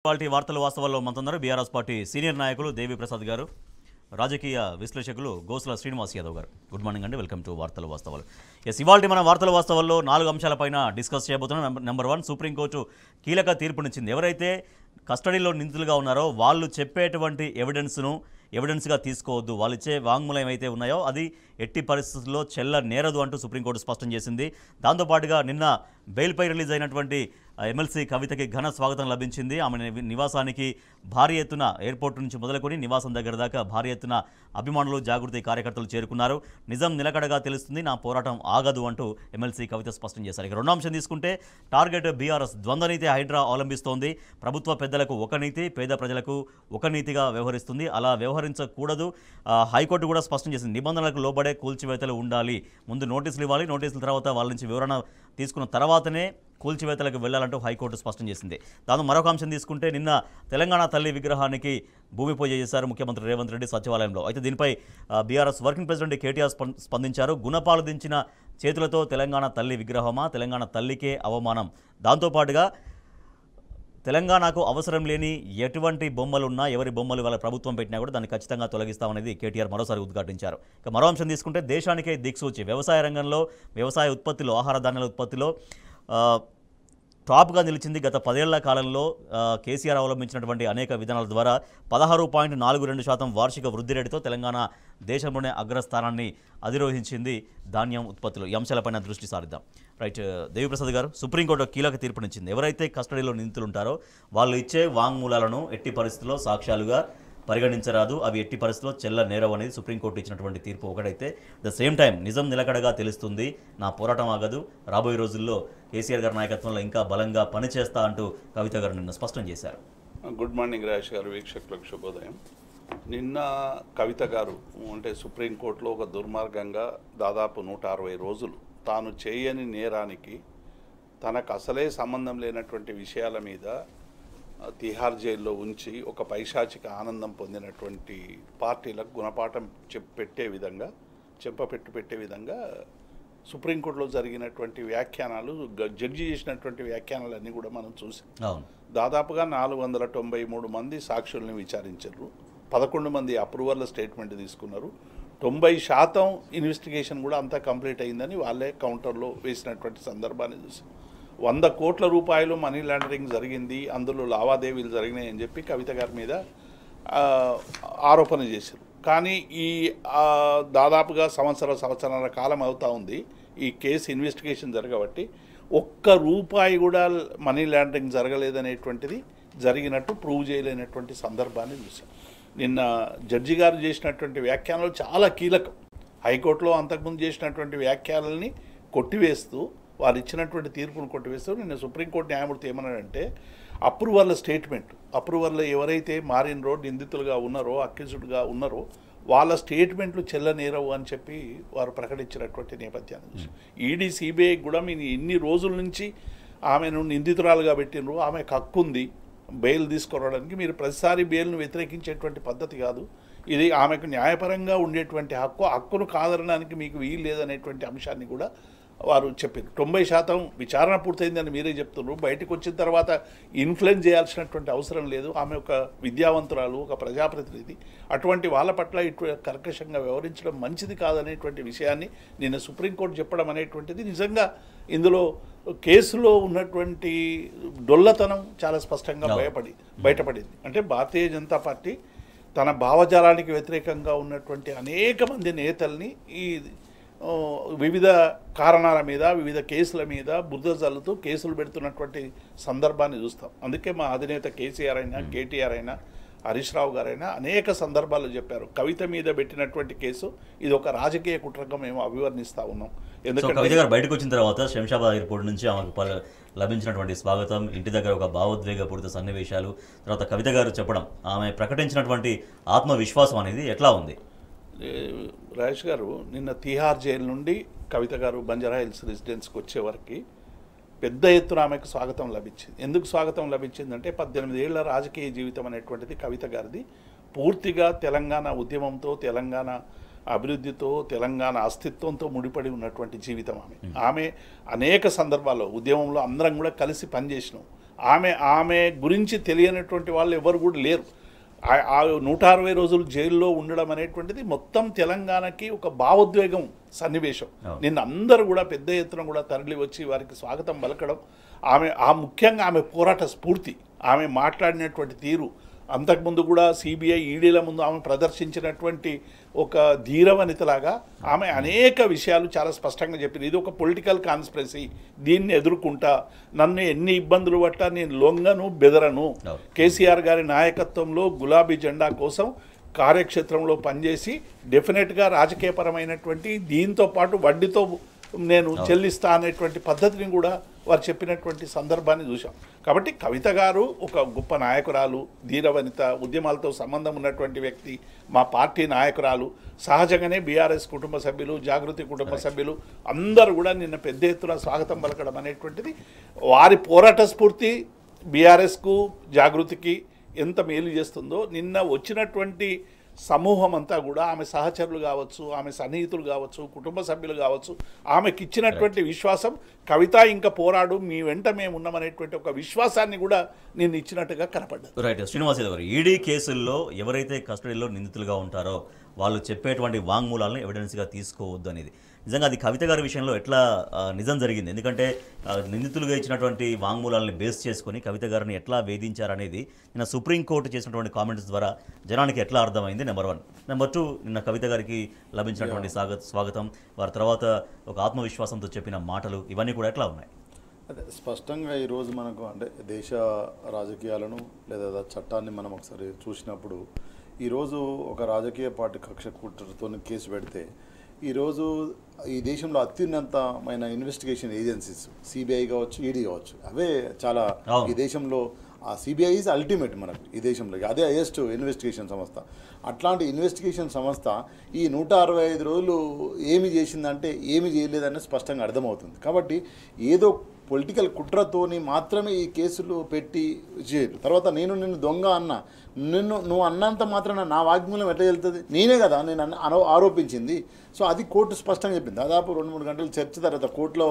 Party వార్తలు వాస్తవాల్లో మనతోన్నారు BRS party senior నాయకులు దేవి ప్రసాద్ గారు, రాజకీయ విశ్లేషకులు గోసుల శ్రీనివాస్ యాదవ్ గారు. గుడ్ మార్నింగ్ అండి, వెల్కమ్ టు వార్తలు వాస్తవాలు. ఇవాళ మన వార్తల వాస్తవాల్లో 4 అంశాలపైన డిస్కస్ చేయబోతున్నాం. నెంబర్ 1, సుప్రీంకోర్టు కీలక తీర్పునిచ్చింది. ఎవరైతే కస్టడీలో నిందితులుగా ఉన్నారో వాళ్ళు చెప్పేటువంటి ఎవిడెన్స్గా తీసుకోవద్దు. వాళ్ళు ఇచ్చే వాంగ్మూలం ఏమైతే ఉన్నాయో అది ఎట్టి పరిస్థితుల్లో చెల్లనేరదు అంటూ సుప్రీంకోర్టు స్పష్టం చేసింది. దాంతోపాటుగా నిన్న బెయిల్పై రిలీజ్ అయినటువంటి ఎమ్మెల్సీ కవితకి ఘన స్వాగతం లభించింది. ఆమె నివాసానికి భారీ ఎత్తున ఎయిర్పోర్ట్ నుంచి మొదలుకొని నివాసం దగ్గర దాకా భారీ ఎత్తున అభిమానులు, జాగృతి కార్యకర్తలు చేరుకున్నారు. నిజం నిలకడగా తెలుస్తుంది, నా పోరాటం ఆగదు అంటూ ఎమ్మెల్సీ కవిత స్పష్టం చేశారు. ఇక రెండో అంశం తీసుకుంటే టార్గెట్ బీఆర్ఎస్ ద్వంద్వనీతి హైడ్రా అవలంబిస్తోంది. ప్రభుత్వ పెద్దలకు ఒక నీతి, పేద ప్రజలకు ఒక నీతిగా వ్యవహరిస్తుంది. అలా వ్యవహరించకూడదు. హైకోర్టు కూడా స్పష్టం చేసింది, నిబంధనలకు లోబడే కూల్చివేతలు ఉండాలి. ముందు నోటీసులు ఇవ్వాలి, నోటీసుల తర్వాత వాళ్ళ నుంచి వివరణ తీసుకున్న తర్వాతనే కూల్చివేతలకు వెళ్లాలంటూ హైకోర్టు స్పష్టం చేసింది. దాంతో మరొక అంశం తీసుకుంటే నిన్న తెలంగాణ తల్లి విగ్రహానికి భూమి పూజ చేశారు ముఖ్యమంత్రి రేవంత్ రెడ్డి సచివాలయంలో. అయితే దీనిపై బీఆర్ఎస్ వర్కింగ్ ప్రెసిడెంట్ కేటీఆర్ స్పందించారు. గుణపాలు దించిన చేతులతో తెలంగాణ తల్లి విగ్రహమా, తెలంగాణ తల్లికే అవమానం. దాంతోపాటుగా తెలంగాణకు అవసరం లేని ఎటువంటి బొమ్మలున్నా, ఎవరి బొమ్మలు వాళ్ళ ప్రభుత్వం పెట్టినా కూడా దాన్ని ఖచ్చితంగా తొలగిస్తామనేది కేటీఆర్ మరోసారి ఉద్ఘాటించారు. ఇక మరో అంశం తీసుకుంటే దేశానికే దిక్సూచి వ్యవసాయ రంగంలో, వ్యవసాయ ఉత్పత్తిలో, ఆహార ధాన్యాల ఉత్పత్తిలో టాప్గా నిలిచింది. గత 10 ఏళ్ల కాలంలో కేసీఆర్ అవలంబించినటువంటి అనేక విధానాల ద్వారా 16.42% వార్షిక వృద్ధి రేటుతో తెలంగాణ దేశంలోనే అగ్రస్థానాన్ని అధిరోహించింది ధాన్యం ఉత్పత్తులు. ఈ అంశాలపైన దృష్టి సారిద్దాం. రైట్, దేవిప్రసాద్ గారు, సుప్రీంకోర్టు కీలక తీర్పునిచ్చింది. ఎవరైతే కస్టడీలో నిందితులు ఉంటారో వాళ్ళు ఇచ్చే వాంగ్మూలాలను ఎట్టి పరిస్థితుల్లో సాక్ష్యాలుగా పరిగణించరాదు, అవి ఎట్టి పరిస్థితుల్లో చెల్లనేరవు అనేది సుప్రీంకోర్టు ఇచ్చినటువంటి తీర్పు ఒకటైతే, ద సేమ్ టైం నిజం నిలకడగా తెలుస్తుంది, నా పోరాటం ఆగదు, రాబోయే రోజుల్లో కేసీఆర్ గారి నాయకత్వంలో ఇంకా బలంగా పనిచేస్తా అంటూ కవిత గారు నిన్న స్పష్టం చేశారు. గుడ్ మార్నింగ్ రాజేష్ గారు, వీక్షకులకు శుభోదయం. నిన్న కవిత గారు అంటే సుప్రీంకోర్టులో ఒక దుర్మార్గంగా దాదాపు 160 రోజులు తాను చేయని నేరానికి, తనకు అసలే సంబంధం లేనటువంటి విషయాల మీద తిహార్ జైల్లో ఉంచి ఒక పైశాచిక ఆనందం పొందినటువంటి పార్టీలకు గుణపాఠం పెట్టే విధంగా సుప్రీంకోర్టులో జరిగినటువంటి వ్యాఖ్యానాలు, జడ్జి చేసినటువంటి వ్యాఖ్యానాలన్నీ కూడా మనం చూసాం. దాదాపుగా 493 మంది సాక్షుల్ని విచారించారు, 11 మంది అప్రూవర్ల స్టేట్మెంట్ తీసుకున్నారు, 90% ఇన్వెస్టిగేషన్ కూడా అంతా కంప్లీట్ అయిందని వాళ్ళే కౌంటర్లో వేసినటువంటి సందర్భాన్ని చూసాం. 100 కోట్ల రూపాయలు మనీ లాండరింగ్ జరిగింది, అందులో లావాదేవీలు జరిగినాయని చెప్పి కవిత గారి మీద ఆరోపణ చేశారు. కానీ ఈ దాదాపుగా సంవత్సరాల కాలం అవుతా ఉంది ఈ కేసు ఇన్వెస్టిగేషన్ జరగబట్టి, ఒక్క రూపాయి కూడా మనీ లాండరింగ్ జరగలేదనేటువంటిది జరిగినట్టు ప్రూవ్ చేయలేనటువంటి సందర్భాన్ని చూసాం. నిన్న జడ్జి గారు చేసినటువంటి వ్యాఖ్యానాలు చాలా కీలకం. హైకోర్టులో అంతకుముందు చేసినటువంటి వ్యాఖ్యానాలని కొట్టివేస్తూ, వారు ఇచ్చినటువంటి తీర్పును కొట్టివేస్తూ, నిన్న సుప్రీంకోర్టు న్యాయమూర్తి ఏమన్నాడంటే, అప్రూవర్ల స్టేట్మెంట్, అప్రూవర్లు ఎవరైతే మారినరో, నిందితులుగా ఉన్నారో, అక్యూజ్డ్గా ఉన్నారో వాళ్ళ స్టేట్మెంట్లు చెల్లనేరవు అని చెప్పి వారు ప్రకటించినటువంటి నేపథ్యాన్ని ఈడీ, సిబిఐ కూడా మీరు ఇన్ని రోజుల నుంచి ఆమెను నిందితురాలుగా పెట్టినరు, ఆమెకు హక్కు ఉంది బెయిల్ తీసుకురావడానికి, మీరు ప్రతిసారి బెయిల్ను వ్యతిరేకించేటువంటి పద్ధతి కాదు ఇది, ఆమెకు న్యాయపరంగా ఉండేటువంటి హక్కును కాదనడానికి మీకు వీలు లేదనేటువంటి అంశాన్ని కూడా వారు చెప్పారు. 90% విచారణ పూర్తయిందని మీరే చెప్తున్నారు, బయటకు వచ్చిన తర్వాత ఇన్ఫ్లుయెన్స్ చేయాల్సినటువంటి అవసరం లేదు, ఆమె ఒక విద్యావంతురాలు, ఒక ప్రజాప్రతినిధి, అటువంటి వాళ్ళ పట్ల ఇటు కర్కశంగా వ్యవహరించడం మంచిది కాదనేటువంటి విషయాన్ని నిన్న సుప్రీంకోర్టు చెప్పడం అనేటువంటిది నిజంగా ఇందులో కేసులో ఉన్నటువంటి డొల్లతనం చాలా స్పష్టంగా బయటపడింది. అంటే భారతీయ జనతా పార్టీ తన భావజాలానికి వ్యతిరేకంగా ఉన్నటువంటి అనేక మంది నేతల్ని ఈ వివిధ కారణాల మీద, వివిధ కేసుల మీద బురద జల్లుతూ కేసులు పెడుతున్నటువంటి సందర్భాన్ని చూస్తాం. అందుకే మా అధినేత కేసీఆర్ అయినా, కేటీఆర్ అయినా, హరీష్ రావు గారైనా అనేక సందర్భాల్లో చెప్పారు, కవిత మీద పెట్టినటువంటి కేసు ఇది ఒక రాజకీయ కుట్రగా మేము అభివర్ణిస్తూ ఉన్నాం. ఎందుకంటే కవిత గారు బయటకు వచ్చిన తర్వాత శంషాబాద్ ఎయిర్పోర్ట్ నుంచి ఆమెకు లభించినటువంటి స్వాగతం, ఇంటి దగ్గర ఒక భావోద్వేగపూరిత సన్నివేశాలు, తర్వాత కవిత గారు చెప్పడం, ఆమె ప్రకటించినటువంటి ఆత్మవిశ్వాసం అనేది ఎట్లా ఉంది? రాజేష్ గారు, నిన్న తిహార్ జైలు నుండి కవిత గారు బంజారా హిల్స్ రెసిడెన్స్కి వచ్చే వరకు పెద్ద ఎత్తున ఆమెకు స్వాగతం లభించింది. ఎందుకు స్వాగతం లభించిందంటే, 18 ఏళ్ల రాజకీయ జీవితం అనేటువంటిది కవిత గారిది పూర్తిగా తెలంగాణ ఉద్యమంతో, తెలంగాణ అభివృద్ధితో, తెలంగాణ అస్తిత్వంతో ముడిపడి ఉన్నటువంటి జీవితం ఆమె అనేక సందర్భాల్లో ఉద్యమంలో అందరం కూడా కలిసి పనిచేసినాం. ఆమె గురించి తెలియనటువంటి వాళ్ళు ఎవరు కూడా లేరు. 160 రోజులు జైల్లో ఉండడం అనేటువంటిది మొత్తం తెలంగాణకి ఒక భావోద్వేగం సన్నివేశం. నిన్న అందరూ కూడా పెద్ద ఎత్తున కూడా తరలి వచ్చి వారికి స్వాగతం పలకడం, ముఖ్యంగా ఆమె పోరాట స్ఫూర్తి, ఆమె మాట్లాడినటువంటి తీరు, అంతకుముందు కూడా సిబిఐ ఈడీల ముందు ఆమె ప్రదర్శించినటువంటి ఒక ధీరవనితలాగా ఆమె అనేక విషయాలు చాలా స్పష్టంగా చెప్పింది. ఇది ఒక పొలిటికల్ కాన్స్పిరసీ, దీన్ని ఎదుర్కొంటా, నన్ను ఎన్ని ఇబ్బందులు పట్టా నేను లొంగను బెదరను, కేసీఆర్ గారి నాయకత్వంలో గులాబీ జెండా కోసం కార్యక్షేత్రంలో పనిచేసి డెఫినెట్గా రాజకీయపరమైనటువంటి దీంతో పాటు వడ్డీతో నేను చెల్లిస్తా అనేటువంటి పద్ధతిని కూడా వారు చెప్పినటువంటి సందర్భాన్ని చూసాం. కాబట్టి కవిత గారు ఒక గొప్ప నాయకురాలు, ధీరవనిత, ఉద్యమాలతో సంబంధం ఉన్నటువంటి వ్యక్తి, మా పార్టీ నాయకురాలు. సహజంగానే బీఆర్ఎస్ కుటుంబ సభ్యులు, జాగృతి కుటుంబ సభ్యులు అందరూ కూడా నిన్న పెద్ద ఎత్తున స్వాగతం పలకడం అనేటువంటిది వారి పోరాట స్ఫూర్తి బీఆర్ఎస్కు జాగృతికి ఎంత మేలు చేస్తుందో నిన్న వచ్చినటువంటి సమూహం అంతా కూడా ఆమె సహచరులు కావచ్చు, ఆమె సన్నిహితులు కావచ్చు, కుటుంబ సభ్యులు కావచ్చు, ఆమెకి ఇచ్చినటువంటి విశ్వాసం, కవిత ఇంకా పోరాడు, మీ వెంట మేము ఉన్నామనేటువంటి ఒక విశ్వాసాన్ని కూడా నేను ఇచ్చినట్టుగా కనపడ్డది. రైట్. శ్రీనివాస్ యాదవ్ గారు, ఈడీ కేసుల్లో ఎవరైతే కస్టడీలో నిందితులుగా ఉంటారో వాళ్ళు చెప్పేటువంటి వాంగ్మూలాలను ఎవిడెన్స్గా తీసుకోవద్దు అనేది నిజంగా అది కవిత గారి విషయంలో ఎట్లా నిజం జరిగింది? ఎందుకంటే నిందితులుగా ఇచ్చినటువంటి వాంగ్మూలాలను బేస్ చేసుకొని కవిత గారిని ఎట్లా వేధించారనేది నిన్న సుప్రీంకోర్టు చేసినటువంటి కామెంట్స్ ద్వారా జనానికి ఎట్లా అర్థమైంది, నెంబర్ 1. నెంబర్ 2, నిన్న కవిత గారికి లభించినటువంటి స్వాగతం, వారి తర్వాత ఒక ఆత్మవిశ్వాసంతో చెప్పిన మాటలు, ఇవన్నీ కూడా ఎట్లా ఉన్నాయి? అదే స్పష్టంగా ఈరోజు మనకు అంటే దేశ రాజకీయాలను లేదా చట్టాన్ని మనం ఒకసారి చూసినప్పుడు ఈరోజు ఒక రాజకీయ పార్టీ కక్ష కుట్రతో కేసు పెడితే ఈరోజు ఈ దేశంలో అత్యున్నతమైన ఇన్వెస్టిగేషన్ ఏజెన్సీస్ సిబిఐ కావచ్చు, ఈడీ కావచ్చు, అవే చాలా ఈ దేశంలో ఆ సిబిఐ ఈజ్ అల్టిమేట్ మనకు ఈ దేశంలో, అదే హైయెస్ట్ ఇన్వెస్టిగేషన్ సంస్థ. అట్లాంటి ఇన్వెస్టిగేషన్ సంస్థ ఈ 165 రోజులు ఏమి చేసిందంటే ఏమి చేయలేదని స్పష్టంగా అర్థమవుతుంది. కాబట్టి ఏదో పొలిటికల్ కుట్రతోని మాత్రమే ఈ కేసులు పెట్టి చేయరు. తర్వాత నిన్ను దొంగ అన్న, నువ్వు అన్నంత మాత్రాన నా వాగ్మూలం ఎట్లా వెళ్తుంది? నేనే కదా నేను ఆరోపించింది. సో అది కోర్టు స్పష్టంగా చెప్పింది. దాదాపు 2-3 గంటలు చర్చ తర్వాత కోర్టులో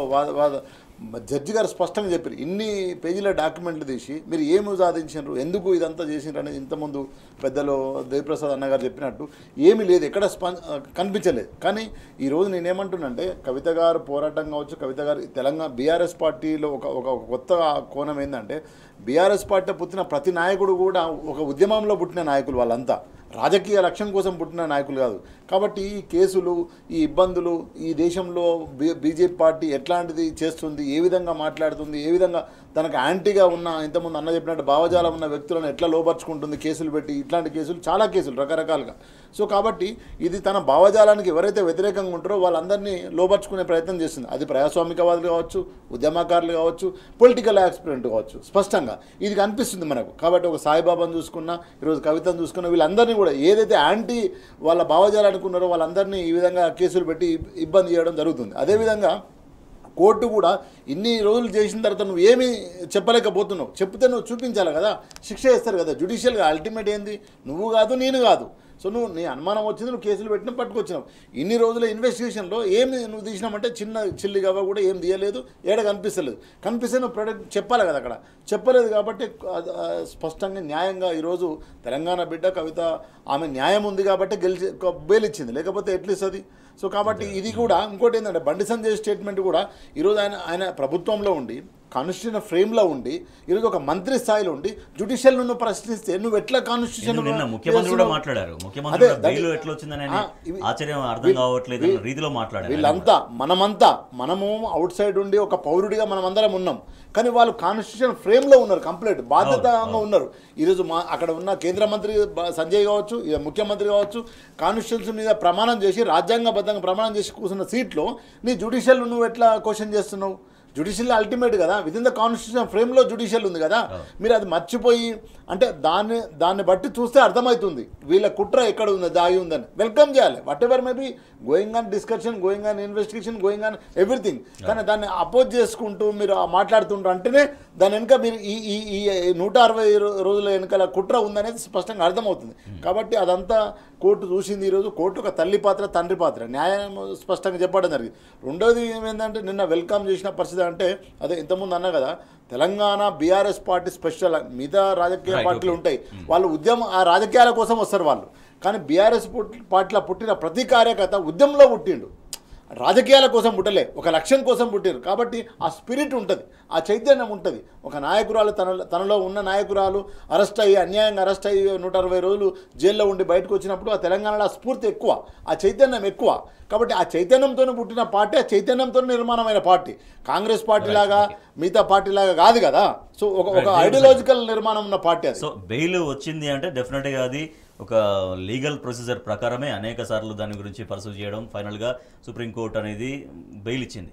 జడ్జి గారు స్పష్టంగా చెప్పారు, ఇన్ని పేజీల డాక్యుమెంట్లు తీసి మీరు ఏమి సాధించారు, ఎందుకు ఇదంతా చేసినారు అనేది ఇంతకుముందు పెద్దలు దేవిప్రసాద్ అన్నగారు చెప్పినట్టు ఏమీ లేదు, ఎక్కడ కనిపించలేదు. కానీ ఈరోజు నేనేమంటున్నానంటే కవిత గారు పోరాటం కావచ్చు, కవిత గారు తెలంగాణ బీఆర్ఎస్ పార్టీలో ఒక కొత్త కోణం ఏంటంటే బీఆర్ఎస్ పార్టీ పుట్టిన ప్రతి నాయకుడు కూడా ఒక ఉద్యమంలో పుట్టిన నాయకులు, వాళ్ళంతా రాజకీయ లక్ష్యం కోసం పుట్టిన నాయకులు కాదు. కాబట్టి ఈ కేసులు, ఈ ఇబ్బందులు, ఈ దేశంలో బీజేపీ పార్టీ ఎట్లాంటిది చేస్తుంది, ఏ విధంగా మాట్లాడుతుంది, ఏ విధంగా తనకు యాంటీగా ఉన్న ఇంతకుముందు అన్న చెప్పినట్టు భావజాలం ఉన్న వ్యక్తులను ఎట్లా లోపరుచుకుంటుంది కేసులు పెట్టి, ఇట్లాంటి కేసులు చాలా కేసులు రకరకాలుగా. సో కాబట్టి ఇది తన భావజాలానికి ఎవరైతే వ్యతిరేకంగా ఉంటారో వాళ్ళందరినీ లోపరుచుకునే ప్రయత్నం చేస్తుంది. అది ప్రజాస్వామికవాదులు కావచ్చు, ఉద్యమకారులు కావచ్చు, పొలిటికల్ యాస్పిరెంట్ కావచ్చు, స్పష్టంగా ఇది కనిపిస్తుంది మనకు. కాబట్టి ఒక సాయిబాబాను చూసుకున్నా, ఈరోజు కవితను చూసుకున్నా, వీళ్ళందరినీ కూడా ఏదైతే యాంటీ వాళ్ళ భావజాలు అనుకున్నారో వాళ్ళందరినీ ఈ విధంగా కేసులు పెట్టి ఇబ్బంది చేయడం జరుగుతుంది. అదేవిధంగా కోర్టు కూడా ఇన్ని రోజులు చేసిన తర్వాత నువ్వు ఏమీ చెప్పలేకపోతున్నావు, చెప్తే నువ్వు చూపించాలి కదా, శిక్ష వేస్తారు కదా. జ్యుడిషియల్గా అల్టిమేట్ ఏంది, నువ్వు కాదు నేను కాదు. సో నీ అనుమానం వచ్చింది, నువ్వు కేసులు పెట్టినా పట్టుకొచ్చినావు. ఇన్ని రోజుల ఇన్వెస్టిగేషన్లో ఏమి నువ్వు తీసినామంటే చిల్లి గవ్వ కూడా ఏం తీయలేదు, ఏడ కనిపిస్తే నువ్వు ప్రొడక్ట్ చెప్పాలి కదా, అక్కడ చెప్పలేదు. కాబట్టి స్పష్టంగా న్యాయంగా ఈరోజు తెలంగాణ బిడ్డ కవిత, ఆమె న్యాయం ఉంది కాబట్టి బెయిల్ ఇచ్చింది, లేకపోతే ఎట్లా ఇస్తుంది? సో కాబట్టి ఇది కూడా ఇంకోటి ఏంటంటే బండి సంజయ్ స్టేట్మెంట్ కూడా ఈరోజు ఆయన ప్రభుత్వంలో ఉండి కాన్స్టిట్యూషన్ ఫ్రేమ్లో ఉండి ఈరోజు ఒక మంత్రి స్థాయిలో ఉండి జ్యుడిషియల్ నువ్వు ప్రశ్నిస్తే నువ్వు ఎట్లా కాన్స్టిట్యూషన్ ముఖ్యమంత్రి కూడా మాట్లాడారు, ముఖ్యమంత్రి బెయిల్ ఎట్లా వచ్చిందని ఆశ్చర్యం అర్థం కావట్లేదు రీతిలో మాట్లాడారు. వీళ్ళంతా మనము అవుట్ సైడ్ ఉండి ఒక పౌరుడిగా మనం అందరం ఉన్నాం, కానీ వాళ్ళు కాన్స్టిట్యూషన్ ఫ్రేమ్లో ఉన్నారు, కంప్లీట్ బాధ్యతగా ఉన్నారు. ఈరోజు అక్కడ ఉన్న కేంద్ర మంత్రి సంజయ్ కావచ్చు, ముఖ్యమంత్రి కావచ్చు, కాన్స్టిట్యూషన్ మీద ప్రమాణం చేసి రాజ్యాంగబద్ధంగా ప్రమాణం చేసి కూర్చున్న సీట్లో నీ జ్యుడిషియల్ నువ్వు ఎట్లా క్వశ్చన్ చేస్తున్నావు? జ్యుడిషియల్ అల్టిమేట్ కదా, విత్ ఇన్ ద కాన్స్టిట్యూషన్ ఫ్రేమ్లో జ్యుడిషియల్ ఉంది కదా. మీరు అది మర్చిపోయి అంటే దాన్ని బట్టి చూస్తే అర్థమవుతుంది వీళ్ళ కుట్ర ఎక్కడ ఉంది, దాగి ఉందని. వెల్కమ్ చేయాలి, what ever may be going on discussion, going on investigation, going on everything. కానీ దాన్ని అపోజ్ చేసుకుంటూ మీరు మాట్లాడుతుంటారు అంటేనే దాని వెనుక మీరు ఈ 160 రోజుల వెనుకల కుట్ర ఉందనేది స్పష్టంగా అర్థమవుతుంది. కాబట్టి అదంతా కోర్టు చూసింది. ఈరోజు కోర్టు ఒక తల్లి పాత్ర, తండ్రి పాత్ర, న్యాయం స్పష్టంగా చెప్పడం జరిగింది. రెండోది ఏమైందంటే నిన్న వెల్కమ్ చేసిన పరిస్థితి అంటే అదే ఇంతకుముందు అన్నా కదా, తెలంగాణ బీఆర్ఎస్ పార్టీ స్పెషల్, మిగతా రాజకీయ పార్టీలు ఉంటాయి, వాళ్ళు ఆ రాజకీయాల కోసం వస్తారు వాళ్ళు. కానీ బీఆర్ఎస్ పార్టీలో పుట్టిన ప్రతి కార్యకర్త ఉద్యమంలో పుట్టిండు, రాజకీయాల కోసం పుట్టలే, ఒక లక్ష్యం కోసం పుట్టారు. కాబట్టి ఆ స్పిరిట్ ఉంటుంది, ఆ చైతన్యం ఉంటుంది. ఒక నాయకురాలు తనలో ఉన్న నాయకురాలు అరెస్ట్ అయ్యి, అన్యాయంగా అరెస్ట్ అయ్యి 160 రోజులు జైల్లో ఉండి బయటకు వచ్చినప్పుడు ఆ తెలంగాణలో ఆ స్ఫూర్తి ఎక్కువ, ఆ చైతన్యం ఎక్కువ. కాబట్టి ఆ చైతన్యంతో పుట్టిన పార్టీ, ఆ చైతన్యంతో నిర్మాణమైన పార్టీ. కాంగ్రెస్ పార్టీ లాగా మిగతా పార్టీ లాగా కాదు కదా. సో ఒక ఐడియాలజికల్ నిర్మాణం ఉన్న పార్టీ అది. సో బెయిల్ వచ్చింది అంటే డెఫినెట్గా అది ఒక లీగల్ ప్రొసీజర్ ప్రకారమే అనేక సార్లు దాని గురించి పర్సూ చేయడం, ఫైనల్గా సుప్రీంకోర్టు అనేది బెయిల్ ఇచ్చింది.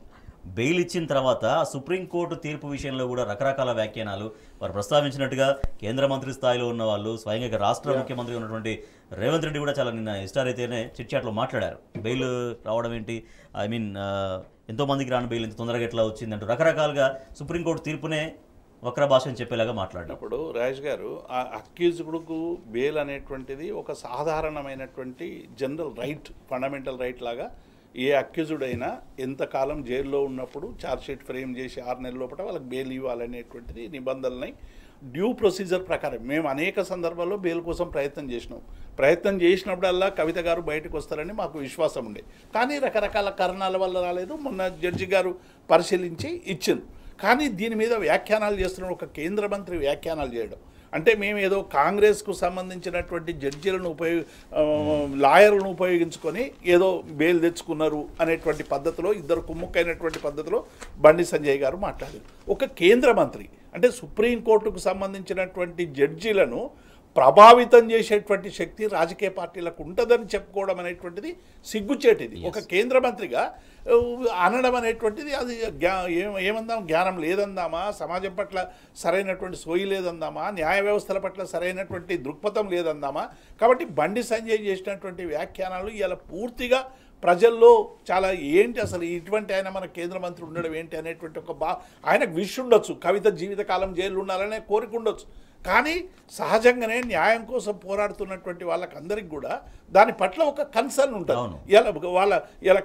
బెయిల్ ఇచ్చిన తర్వాత సుప్రీంకోర్టు తీర్పు విషయంలో కూడా రకరకాల వ్యాఖ్యానాలు వారు ప్రస్తావించినట్టుగా కేంద్ర మంత్రి స్థాయిలో ఉన్న వాళ్ళు, స్వయంగా రాష్ట్ర ముఖ్యమంత్రి ఉన్నటువంటి రేవంత్ రెడ్డి కూడా చాలా నిన్న ఇష్టార్ అయితేనే చిట్చాట్లో మాట్లాడారు. బెయిల్ రావడం ఏంటి, ఐ మీన్ ఎంతోమందికి రాని బెయిల్ ఇంత తొందరగా ఎట్లా వచ్చిందంటూ రకరకాలుగా సుప్రీంకోర్టు తీర్పునే వక్ర భాషను చెప్పేలాగా మాట్లాడినప్పుడు రాజేష్ గారు, ఆ అక్యూజ్డ్కు బెయిల్ అనేటువంటిది ఒక సాధారణమైనటువంటి జనరల్ రైట్, ఫండమెంటల్ రైట్ లాగా ఏ అక్యూజ్డ్ అయినా ఎంతకాలం జైల్లో ఉన్నప్పుడు ఛార్జ్షీట్ ఫ్రేమ్ చేసి 6 నెలల లోపల వాళ్ళకి బెయిల్ ఇవ్వాలనేటువంటిది నిబంధనలని డ్యూ ప్రొసీజర్ ప్రకారం మేము అనేక సందర్భాల్లో బెయిల్ కోసం ప్రయత్నం చేసినప్పుడల్లా కవిత గారు బయటకు వస్తారని మాకు విశ్వాసం ఉండే. కానీ రకరకాల కారణాల వల్ల రాలేదు. మొన్న జడ్జి గారు పరిశీలించి ఇచ్చింది. కానీ దీని మీద వ్యాఖ్యానాలు చేస్తున్న ఒక కేంద్ర మంత్రి వ్యాఖ్యానాలు చేయడం అంటే మేము ఏదో కాంగ్రెస్కు సంబంధించినటువంటి జడ్జీలను లాయర్లను ఉపయోగించుకొని ఏదో బెయిల్ తెచ్చుకున్నారు అనేటువంటి పద్ధతిలో, ఇద్దరు కుమ్ముక్కైనటువంటి పద్ధతిలో బండి సంజయ్ గారు మాట్లాడారు. ఒక కేంద్ర మంత్రి అంటే సుప్రీంకోర్టుకు సంబంధించినటువంటి జడ్జీలను ప్రభావితం చేసేటువంటి శక్తి రాజకీయ పార్టీలకు ఉంటుందని చెప్పుకోవడం అనేటువంటిది సిగ్గుచేటిది. ఒక కేంద్ర మంత్రిగా అనడం అనేటువంటిది అది ఏమందాం, జ్ఞానం లేదందామా, సమాజం పట్ల సరైనటువంటి సోయి లేదందామా, న్యాయ వ్యవస్థల పట్ల సరైనటువంటి దృక్పథం లేదందామా. కాబట్టి బండి సంజయ్ చేసినటువంటి వ్యాఖ్యానాలు ఇలా పూర్తిగా ప్రజల్లో చాలా ఏంటి అసలు ఇటువంటి ఆయన మన కేంద్ర మంత్రి ఉండడం ఏంటి అనేటువంటి ఒక ఆయనకు విష్ ఉండొచ్చు, కవిత జీవితకాలం జైలు ఉండాలనే కోరిక ఉండొచ్చు. కానీ సహజంగానే న్యాయం కోసం పోరాడుతున్నటువంటి వాళ్ళకందరికీ కూడా దాని పట్ల ఒక కన్సర్న్ ఉంటుంది. ఇలా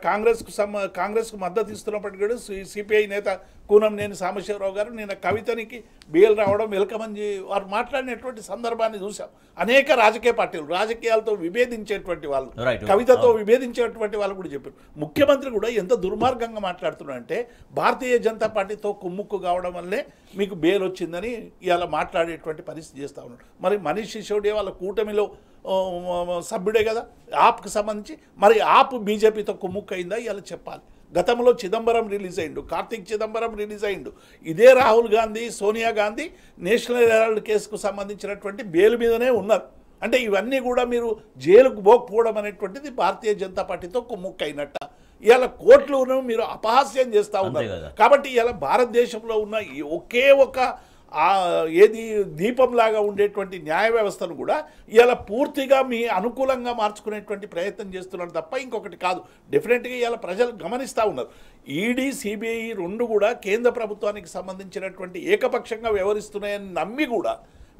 కాంగ్రెస్కు మద్దతు ఇస్తున్నప్పటికీ కూడా సిపిఐ నేత కూనంనేని సాంబశివరావు గారు నిన్న కవితనికి బెయిల్ రావడం వెల్కమ్ అని వారు మాట్లాడినటువంటి సందర్భాన్ని చూసాం. అనేక రాజకీయ పార్టీలు రాజకీయాలతో విభేదించేటువంటి వాళ్ళు, కవితతో విభేదించేటువంటి వాళ్ళు కూడా చెప్పారు. ముఖ్యమంత్రి కూడా ఎంత దుర్మార్గంగా మాట్లాడుతున్నారంటే భారతీయ జనతా పార్టీతో కుమ్ముక్కు కావడం వల్లే మీకు బెయిల్ వచ్చిందని ఇలా మాట్లాడేటువంటి పరిస్థితి చేస్తూ ఉన్నాడు. మరి మనీష్ సిసోడియా వాళ్ళ కూటమిలో సభ్యుడే కదా ఆప్కి సంబంధించి, మరి ఆప్ బీజేపీతో కుమ్ముక్కు అయిందా ఇలా చెప్పాలి. గతంలో చిదంబరం రిలీజ్ అయ్యిండు, కార్తీక్ చిదంబరం రిలీజ్ అయ్యిండు. ఇదే రాహుల్ గాంధీ, సోనియా గాంధీ నేషనల్ హెరాల్డ్ కేసుకు సంబంధించినటువంటి బెయిల్ మీదనే ఉన్నారు. అంటే ఇవన్నీ కూడా మీరు జైలుకు పోకపోవడం అనేటువంటిది భారతీయ జనతా పార్టీతో కుమ్ముక్కు అయినట్ట. ఇవాళ కోర్టులను మీరు అపహాస్యం చేస్తూ ఉన్నారు. కాబట్టి ఇవాళ భారతదేశంలో ఉన్న ఒకే ఒక ఏది దీపంలాగా ఉండేటువంటి న్యాయ వ్యవస్థను కూడా ఇలా పూర్తిగా మీ అనుకూలంగా మార్చుకునేటువంటి ప్రయత్నం చేస్తున్నారు తప్ప ఇంకొకటి కాదు. డెఫినెట్గా ఇలా ప్రజలు గమనిస్తూ ఉన్నారు. ఈడీ, సిబిఐ రెండు కూడా కేంద్ర ప్రభుత్వానికి సంబంధించినటువంటి ఏకపక్షంగా వ్యవహరిస్తున్నాయని నమ్మి కూడా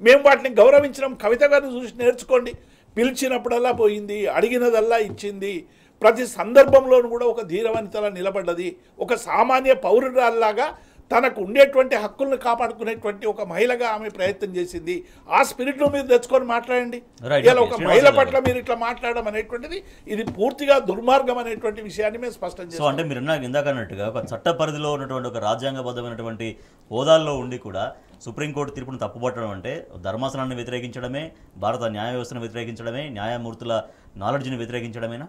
మేము వాటిని గౌరవించడం. కవిత గారిని చూసి నేర్చుకోండి. పిలిచినప్పుడల్లా పోయింది, అడిగినదల్లా ఇచ్చింది, ప్రతి సందర్భంలోనూ కూడా ఒక ధీరవనితలా నిలబడ్డది, ఒక సామాన్య పౌరురాల్లాగా తనకు ఉండేటువంటి హక్కులను కాపాడుకునేటువంటి ఒక మహిళగా ఆమె ప్రయత్నం చేసింది. ఆ స్పిరిట్ను మీరు తెచ్చుకొని మాట్లాడండి. ఇలా ఒక మహిళ పట్ల మీరు ఇట్లా మాట్లాడడం అనేటువంటిది ఇది పూర్తిగా దుర్మార్గం అనేటువంటి విషయాన్ని మేము స్పష్టం చేస్తాం. అంటే మీరు ఇందాక అన్నట్టుగా ఒక చట్ట పరిధిలో ఉన్నటువంటి ఒక రాజ్యాంగబద్ధమైనటువంటి హోదాల్లో ఉండి కూడా సుప్రీంకోర్టు తీర్పును తప్పుపట్టడం అంటే ధర్మాసనాన్ని వ్యతిరేకించడమే, భారత న్యాయ వ్యవస్థను వ్యతిరేకించడమే, న్యాయమూర్తుల నాలెడ్జ్ని వ్యతిరేకించడమేనా?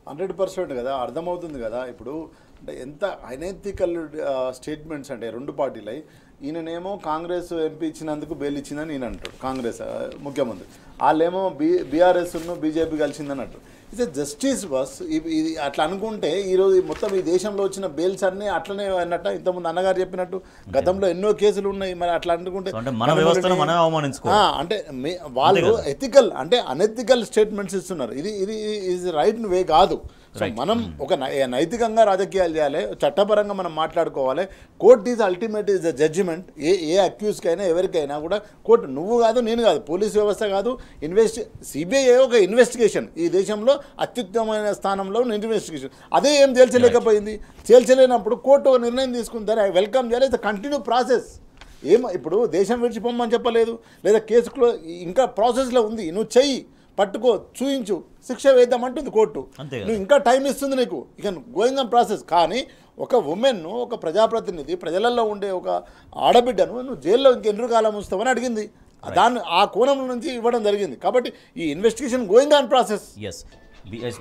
100% కదా, అర్థమవుతుంది కదా. ఇప్పుడు అంటే ఎంత అనైతికల్ స్టేట్మెంట్స్ అంటే రెండు పార్టీలు. ఈయననేమో కాంగ్రెస్ ఎంపీ ఇచ్చినందుకు బెయిల్ ఇచ్చిందని ఈయన అంటాడు, కాంగ్రెస్ ముఖ్యమంత్రి. వాళ్ళేమో బీఆర్ఎస్ను బీజేపీ కలిసిందని అంటారు. It's a justice bus. ఇది అట్లా అనుకుంటే ఈరోజు మొత్తం ఈ దేశంలో వచ్చిన బెయిల్స్ అన్నీ అట్లనే అన్నట్టు ఇంతకుముందు అన్నగారు చెప్పినట్టు గతంలో ఎన్నో కేసులు ఉన్నాయి. మరి అట్లా అనుకుంటే అంటే వాళ్ళు ఎథికల్ అంటే అనెథికల్ స్టేట్మెంట్స్ ఇస్తున్నారు. ఇది రైట్ వే కాదు. సో మనం ఒక నైతికంగా రాజకీయాలు చేయాలి, చట్టపరంగా మనం మాట్లాడుకోవాలి. Court is ultimate is the judgement. ఏ అక్యూజ్కైనా ఎవరికైనా కూడా కోర్టు నువ్వు కాదు, నేను కాదు, పోలీస్ వ్యవస్థ కాదు, సిబిఐ ఒక ఇన్వెస్టిగేషన్ ఈ దేశంలో అత్యుత్తమైన స్థానంలో ఇన్వెస్టిగేషన్. అదే ఏం తేల్చలేకపోయింది. తేల్చలేనప్పుడు కోర్టు ఒక నిర్ణయం తీసుకుంటారు, వెల్కమ్ చేయాలి. It's continue process. ఇప్పుడు దేశం విడిచిపోమని చెప్పలేదు, లేదా కేసులో ఇంకా ప్రాసెస్లో ఉంది, నువ్వు చెయ్యి, పట్టుకో, చూయించు, శిక్ష వేద్దామంటుంది కోర్టు. నువ్వు ఇంకా టైం ఇస్తుంది నీకు, ఇక గోయింగ్ ఆన్ ప్రాసెస్. కానీ ఒక ఉమెన్ను, ఒక ప్రజాప్రతినిధి, ప్రజలలో ఉండే ఒక ఆడబిడ్డను నువ్వు జైల్లో ఇంకెన్ని కాలం ఉంచుతావని అడిగింది. దాన్ని ఆ కోణం నుంచి ఇవ్వడం జరిగింది. కాబట్టి ఈ investigation going on process. Yes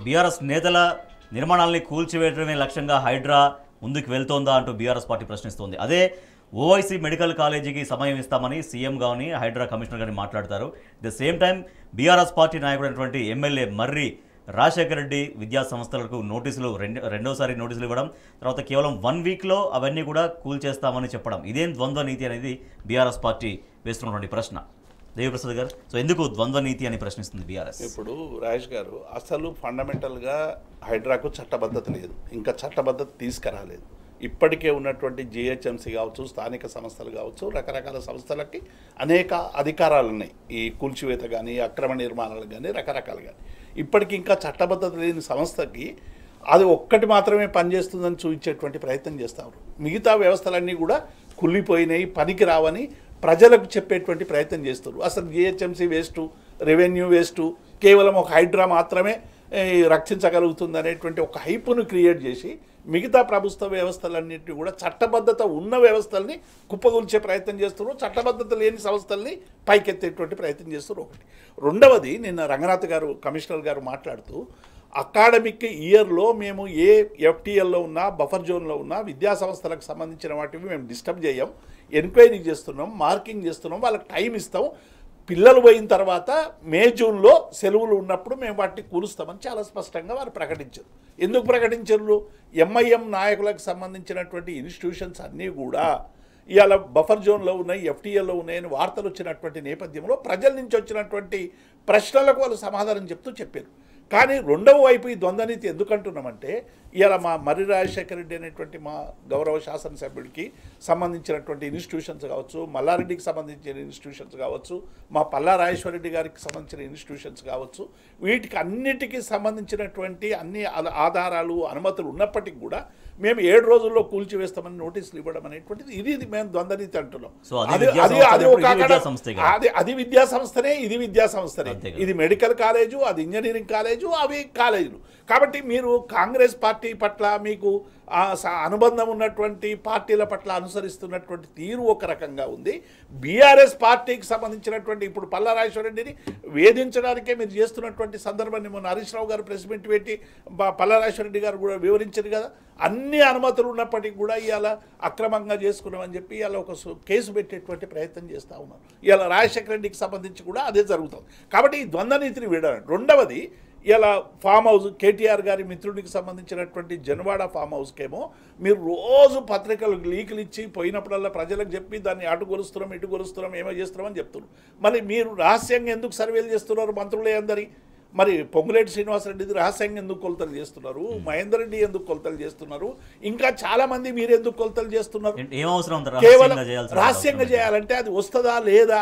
BRS నేతల నిర్మాణాలని కూల్చివేయడమే లక్ష్యంగా హైడ్రా ముందుకు వెళ్తోందా అంటూ బీఆర్ఎస్ పార్టీ ప్రశ్నిస్తోంది. అదే ఓవైసీ మెడికల్ కాలేజీకి సమయం ఇస్తామని సీఎం కానీ హైడ్రా కమిషనర్ కానీ మాట్లాడతారు. The same time BRS party నాయకుడైనటువంటి ఎమ్మెల్యే మర్రి రాజశేఖర రెడ్డి విద్యా సంస్థలకు నోటీసులు రెండోసారి నోటీసులు ఇవ్వడం, తర్వాత కేవలం 1 వీక్లో అవన్నీ కూడా కూల్చేస్తామని చెప్పడం, ఇదేం ద్వంద్వ నీతి అనేది బీఆర్ఎస్ పార్టీ వేస్తున్నటువంటి ప్రశ్న. దేవిప్రసాద్ గారు, సో ఎందుకు ద్వంద్వ నీతి అని ప్రశ్నిస్తుంది బీఆర్ఎస్? ఇప్పుడు రాజేష్ గారు, అసలు ఫండమెంటల్గా హైడ్రాకు చట్టబద్ధత లేదు, ఇంకా చట్టబద్ధత తీసుకురాలేదు. ఇప్పటికే ఉన్నటువంటి జిహెచ్ఎంసీ కావచ్చు, స్థానిక సంస్థలు కావచ్చు, రకరకాల సంస్థలకి అనేక అధికారాలు ఉన్నాయి. ఈ కూల్చివేత కానీ, అక్రమ నిర్మాణాలు కానీ, రకరకాలు కానీ. ఇప్పటికి ఇంకా చట్టబద్ధత లేని సంస్థకి అది ఒక్కటి మాత్రమే పనిచేస్తుందని చూపించేటువంటి ప్రయత్నం చేస్తారు. మిగతా వ్యవస్థలన్నీ కూడా కుళ్ళిపోయినాయి, పనికి రావని ప్రజలకు చెప్పేటువంటి ప్రయత్నం చేస్తారు. అసలు జిహెచ్ఎంసీ వేస్టు, రెవెన్యూ వేస్టు, కేవలం ఒక హైడ్రా మాత్రమే రక్షించగలుగుతుంది అనేటువంటి ఒక హైప్ను క్రియేట్ చేసి మిగతా ప్రభుత్వ వ్యవస్థలన్నింటినీ కూడా చట్టబద్ధత ఉన్న వ్యవస్థల్ని కుప్పగొల్చే ప్రయత్నం చేస్తున్నారు, చట్టబద్ధత లేని సంస్థల్ని పైకెత్తేటువంటి ప్రయత్నం చేస్తున్నారు. ఒకటి. రెండవది, నిన్న రంగనాథ్ గారు, కమిషనర్ గారు మాట్లాడుతూ అకాడమిక్ ఇయర్లో మేము ఏ ఎఫ్టీఎల్లో ఉన్నా, బఫర్ జోన్లో ఉన్నా విద్యా సంస్థలకు సంబంధించిన వాటివి మేము డిస్టర్బ్ చేయం, ఎంక్వైరీ చేస్తున్నాం, మార్కింగ్ చేస్తున్నాం, వాళ్ళకి టైం ఇస్తాం, పిల్లలు పోయిన తర్వాత మే జూన్లో సెలవులు ఉన్నప్పుడు మేము వాటిని కూలుస్తామని చాలా స్పష్టంగా వారు ప్రకటించారు. ఎందుకు ప్రకటించారు? ఎంఐఎం నాయకులకు సంబంధించినటువంటి ఇన్స్టిట్యూషన్స్ అన్నీ కూడా ఇవాళ బఫర్ జోన్లో ఉన్నాయి, ఎఫ్టీఎల్లో ఉన్నాయని వార్తలు వచ్చినటువంటి నేపథ్యంలో ప్రజల నుంచి వచ్చినటువంటి ప్రశ్నలకు వాళ్ళు సమాధానం చెప్తూ చెప్పారు. కానీ రెండవ వైపు ఈ ద్వంద్వనీతి ఎందుకంటున్నామంటే, ఇవాళ మా మర్రి రాజశేఖర రెడ్డి అనేటువంటి మా గౌరవ శాసనసభ్యుడికి సంబంధించినటువంటి ఇన్స్టిట్యూషన్స్ కావచ్చు, మల్లారెడ్డికి సంబంధించిన ఇన్స్టిట్యూషన్స్ కావచ్చు, మా పల్లా రాజేశ్వరరెడ్డి గారికి సంబంధించిన ఇన్స్టిట్యూషన్స్ కావచ్చు, వీటికి అన్నిటికీ సంబంధించినటువంటి అన్ని ఆధారాలు, అనుమతులు ఉన్నప్పటికీ కూడా మేము 7 రోజుల్లో కూల్చివేస్తామని నోటీసులు ఇవ్వడం అనేటువంటిది ఇది మేము ద్వంద్వనీతి అంటున్నాం. అది విద్యా సంస్థనే, ఇది విద్యా సంస్థనే, ఇది మెడికల్ కాలేజు, అది ఇంజనీరింగ్ కాలేజు, అవి కాలేజీలు. కాబట్టి మీరు కాంగ్రెస్ పార్టీ పట్ల మీకు అనుబంధం ఉన్నటువంటి పార్టీల పట్ల అనుసరిస్తున్నటువంటి తీరు ఒక రకంగా ఉంది. బీఆర్ఎస్ పార్టీకి సంబంధించినటువంటి ఇప్పుడు పల్లా రాజేశ్వరరెడ్డిని వేధించడానికే మీరు చేస్తున్నటువంటి సందర్భాన్ని మొన్న హరీష్ రావు గారు ప్రెస్ మీట్ పెట్టి పల్లా రాజేశ్వరరెడ్డి గారు కూడా వివరించారు కదా. అన్ని అనుమతులు ఉన్నప్పటికీ కూడా ఇవాళ అక్రమంగా చేసుకున్నామని చెప్పి ఇవాళ ఒక కేసు పెట్టేటువంటి ప్రయత్నం చేస్తూ ఉన్నారు. ఇవాళ రాజశేఖర రెడ్డికి సంబంధించి కూడా అదే జరుగుతుంది. కాబట్టి ఈ ద్వంద్వనీతిని వీడాలి. రెండవది, ఇలా ఫామ్ హౌస్, కేటీఆర్ గారి మిత్రుడికి సంబంధించినటువంటి జన్వాడ ఫామ్ హౌస్కేమో మీరు రోజు పత్రికలు లీకులు ఇచ్చి పోయినప్పుడల్లా ప్రజలకు చెప్పి దాన్ని అటు కొలుస్తున్నాం, ఇటు కొలుస్తున్నాం, ఏమో చేస్తున్నామని చెప్తున్నారు. మరి మీరు రహస్యంగా ఎందుకు సర్వేలు చేస్తున్నారు మంత్రులే అందరి? మరి పొంగులేటి శ్రీనివాసరెడ్డిది రహస్యంగా ఎందుకు కొలతలు చేస్తున్నారు? మహేందర్ రెడ్డి ఎందుకు కొలతలు చేస్తున్నారు? ఇంకా చాలా మంది మీరు ఎందుకు కొలతలు చేస్తున్నారు? కేవలం రహస్యంగా చేయాలంటే అది వస్తుందా లేదా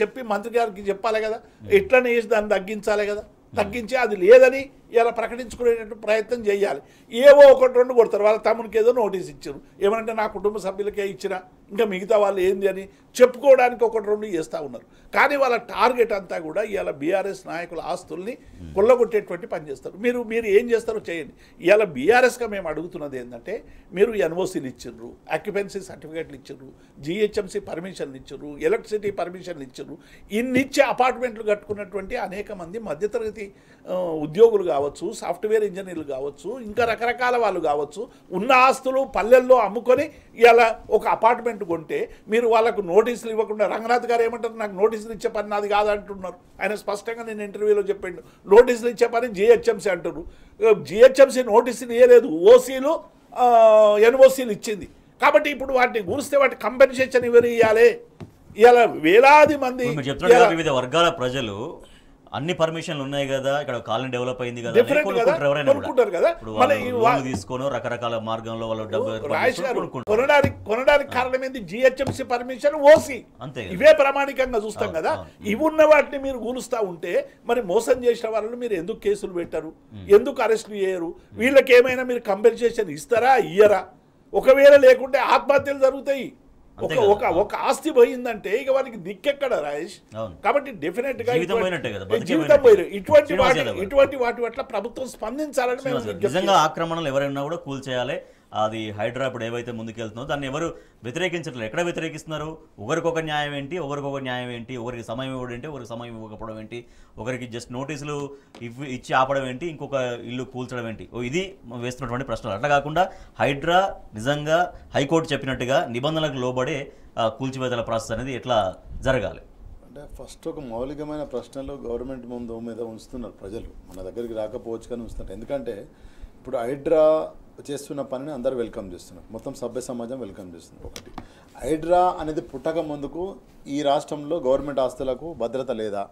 చెప్పి మంత్రి గారికి చెప్పాలి కదా, ఎట్లనే చేసి దాన్ని తగ్గించాలి కదా. తగ్గించి అది లేదని ఇలా ప్రకటించుకునేటట్టు ప్రయత్నం చేయాలి. ఏవో 1-2 కొడతారు. వాళ్ళ తమ్మునికి ఏదో నోటీస్ ఇచ్చారు, ఏమంటే నా కుటుంబ సభ్యులకే ఇచ్చినా ఇంకా మిగతా వాళ్ళు ఏంది అని చెప్పుకోవడానికి 1-2 చేస్తూ ఉన్నారు. కానీ వాళ్ళ టార్గెట్ అంతా కూడా ఇవాళ బీఆర్ఎస్ నాయకుల ఆస్తుల్ని కొల్లగొట్టేటువంటి పని చేస్తారు. మీరు ఏం చేస్తారో చేయండి. ఇవాళ బీఆర్ఎస్గా మేము అడుగుతున్నది ఏంటంటే, మీరు ఎన్ఓసీలు ఇచ్చిర్రు, ఆక్యుపెన్సీ సర్టిఫికేట్లు ఇచ్చిర్రు, జిహెచ్ఎంసీ పర్మిషన్లు ఇచ్చిర్రు, ఎలక్ట్రిసిటీ పర్మిషన్లు ఇచ్చిర్రు. ఇన్నిచ్చే అపార్ట్మెంట్లు కట్టుకున్నటువంటి అనేక మంది మధ్యతరగతి ఉద్యోగులు కావచ్చు, సాఫ్ట్వేర్ ఇంజనీర్లు కావచ్చు, ఇంకా రకరకాల వాళ్ళు కావచ్చు, ఉన్న ఆస్తులు పల్లెల్లో అమ్ముకొని ఇలా ఒక అపార్ట్మెంట్ కొంటే మీరు వాళ్ళకు నోటీసులు ఇవ్వకుండా, రంగనాథ్ గారు ఏమంటారు, నాకు నోటీసులు ఇచ్చే పని నాది కాదంటున్నారు. ఆయన స్పష్టంగా నేను ఇంటర్వ్యూలో చెప్పాడు, నోటీసులు ఇచ్చే పని జిహెచ్ఎంసీ అంటారు. జిహెచ్ఎంసీ నోటీసులు ఇవ్వలేదు, ఓసీలు ఎన్ఓసీలు ఇచ్చింది. కాబట్టి ఇప్పుడు వాటిని గురిస్తే వాటి కంపెన్సేషన్ ఎవరు ఇవ్వాలి? ఇవాళ వేలాది మంది వివిధ వర్గాల ప్రజలు అన్ని పర్మిషన్లు ఉన్నాయి కదా, ఇక్కడ కాలనీ డెవలప్ అయింది కదా, తీసుకోను రకరకాల మార్గంలో వాళ్ళు కొనడానికి కారణం ఏంది? జిహెచ్ఎంసీ పర్మిషన్, ఓసీ, అంతే. ఇవే ప్రామాణికంగా చూస్తాం కదా. ఇవి ఉన్న వాటిని మీరు కూలుస్తా ఉంటే మరి మోసం చేసిన వాళ్ళని మీరు ఎందుకు కేసులు పెట్టారు? ఎందుకు అరెస్టులు చేయరు? వీళ్ళకి ఏమైనా మీరు కంపెన్సేషన్ ఇస్తారా, ఇయ్యరా? ఒకవేళ లేకుంటే ఆత్మహత్యలు జరుగుతాయి. ఒక ఆస్తి పోయిందంటే ఇక వారికి దిక్కెక్కడ రాజేష్. కాబట్టి డెఫినెట్ గా జీవితం పోయినట్టే కదా, జీవితం పోయిన ఇటువంటి వాటి పట్ల ప్రభుత్వం స్పందించాలని మేము నిజంగా ఆక్రమణలు ఎవరైనా కూడా కూల్చేయాలి. అది హైడ్రా ఇప్పుడు ఏవైతే ముందుకెళ్తుందో దాన్ని ఎవరు వ్యతిరేకించట్లేదు. ఎక్కడ వ్యతిరేకిస్తున్నారు? ఒకరికొక న్యాయం ఏంటి, ఒకరికొక న్యాయం ఏంటి, ఒకరికి సమయం ఇవ్వడం ఏంటి, ఒకరికి సమయం ఇవ్వకపోవడం ఏంటి, ఒకరికి జస్ట్ నోటీసులు ఇచ్చి ఆపడం ఏంటి, ఇంకొక ఇల్లు కూల్చడం ఏంటి, ఇది వేస్తున్నటువంటి ప్రశ్నలు. అట్లా కాకుండా హైడ్రా నిజంగా హైకోర్టు చెప్పినట్టుగా నిబంధనలకు లోబడే కూల్చివేతల ప్రాసెస్ అనేది ఎట్లా జరగాలి అంటే ఫస్ట్ ఒక మౌలికమైన ప్రశ్నలు గవర్నమెంట్ ముందు మీద ఉంచుతున్నారు ప్రజలు. మన దగ్గరికి రాకపోవచ్చు కానీ ఉంచుతున్నారు. ఎందుకంటే ఇప్పుడు హైడ్రా చేస్తున్న పనిని అందరూ వెల్కమ్ చేస్తున్నారు, మొత్తం సభ్య సమాజం వెల్కమ్ చేస్తుంది. ఒకటి, హైడ్రా అనేది పుట్టక ముందుకు ఈ రాష్ట్రంలో గవర్నమెంట్ ఆస్తులకు భద్రత లేదా?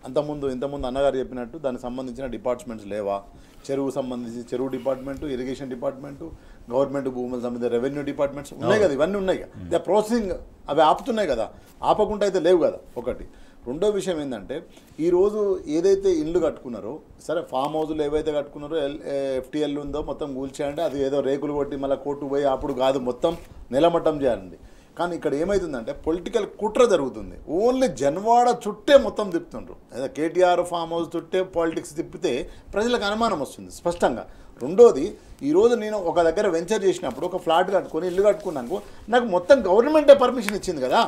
ఇంతకుముందు అన్నగారు చెప్పినట్టు దానికి సంబంధించిన డిపార్ట్మెంట్స్ లేవా? చెరువు సంబంధించి చెరువు డిపార్ట్మెంటు, ఇరిగేషన్ డిపార్ట్మెంటు, గవర్నమెంట్ భూములకు సంబంధించిన రెవెన్యూ డిపార్ట్మెంట్స్ ఉన్నాయి కదా, ఇవన్నీ ఉన్నాయి కదా. దే ప్రాసెసింగ్ అవి ఆపుతున్నాయి కదా, ఆపకుండా అయితే లేవు కదా. ఒకటి. రెండో విషయం ఏంటంటే ఈరోజు ఏదైతే ఇల్లు కట్టుకున్నారో, సరే ఫామ్ హౌస్లు ఏవైతే కట్టుకున్నారో ఎఫ్టీఎల్ ఉందో మొత్తం కూల్చేయండి, అది ఏదో రేకులు కొట్టి మళ్ళీ కోర్టు పోయి అప్పుడు కాదు, మొత్తం నిలమట్టం చేయాలండి. కానీ ఇక్కడ ఏమవుతుందంటే పొలిటికల్ కుట్ర జరుగుతుంది. ఓన్లీ జన్వాడ చుట్టే మొత్తం తిప్పుతుండ్రు. అదే కేటీఆర్ ఫామ్ హౌస్ చుట్టే పాలిటిక్స్ తిప్పితే ప్రజలకు అనుమానం వస్తుంది స్పష్టంగా. రెండోది, ఈరోజు నేను ఒక దగ్గర వెంచర్ చేసినప్పుడు ఒక ఫ్లాట్ కట్టుకొని ఇల్లు కట్టుకున్నాను, నాకు మొత్తం గవర్నమెంటే పర్మిషన్ ఇచ్చింది కదా.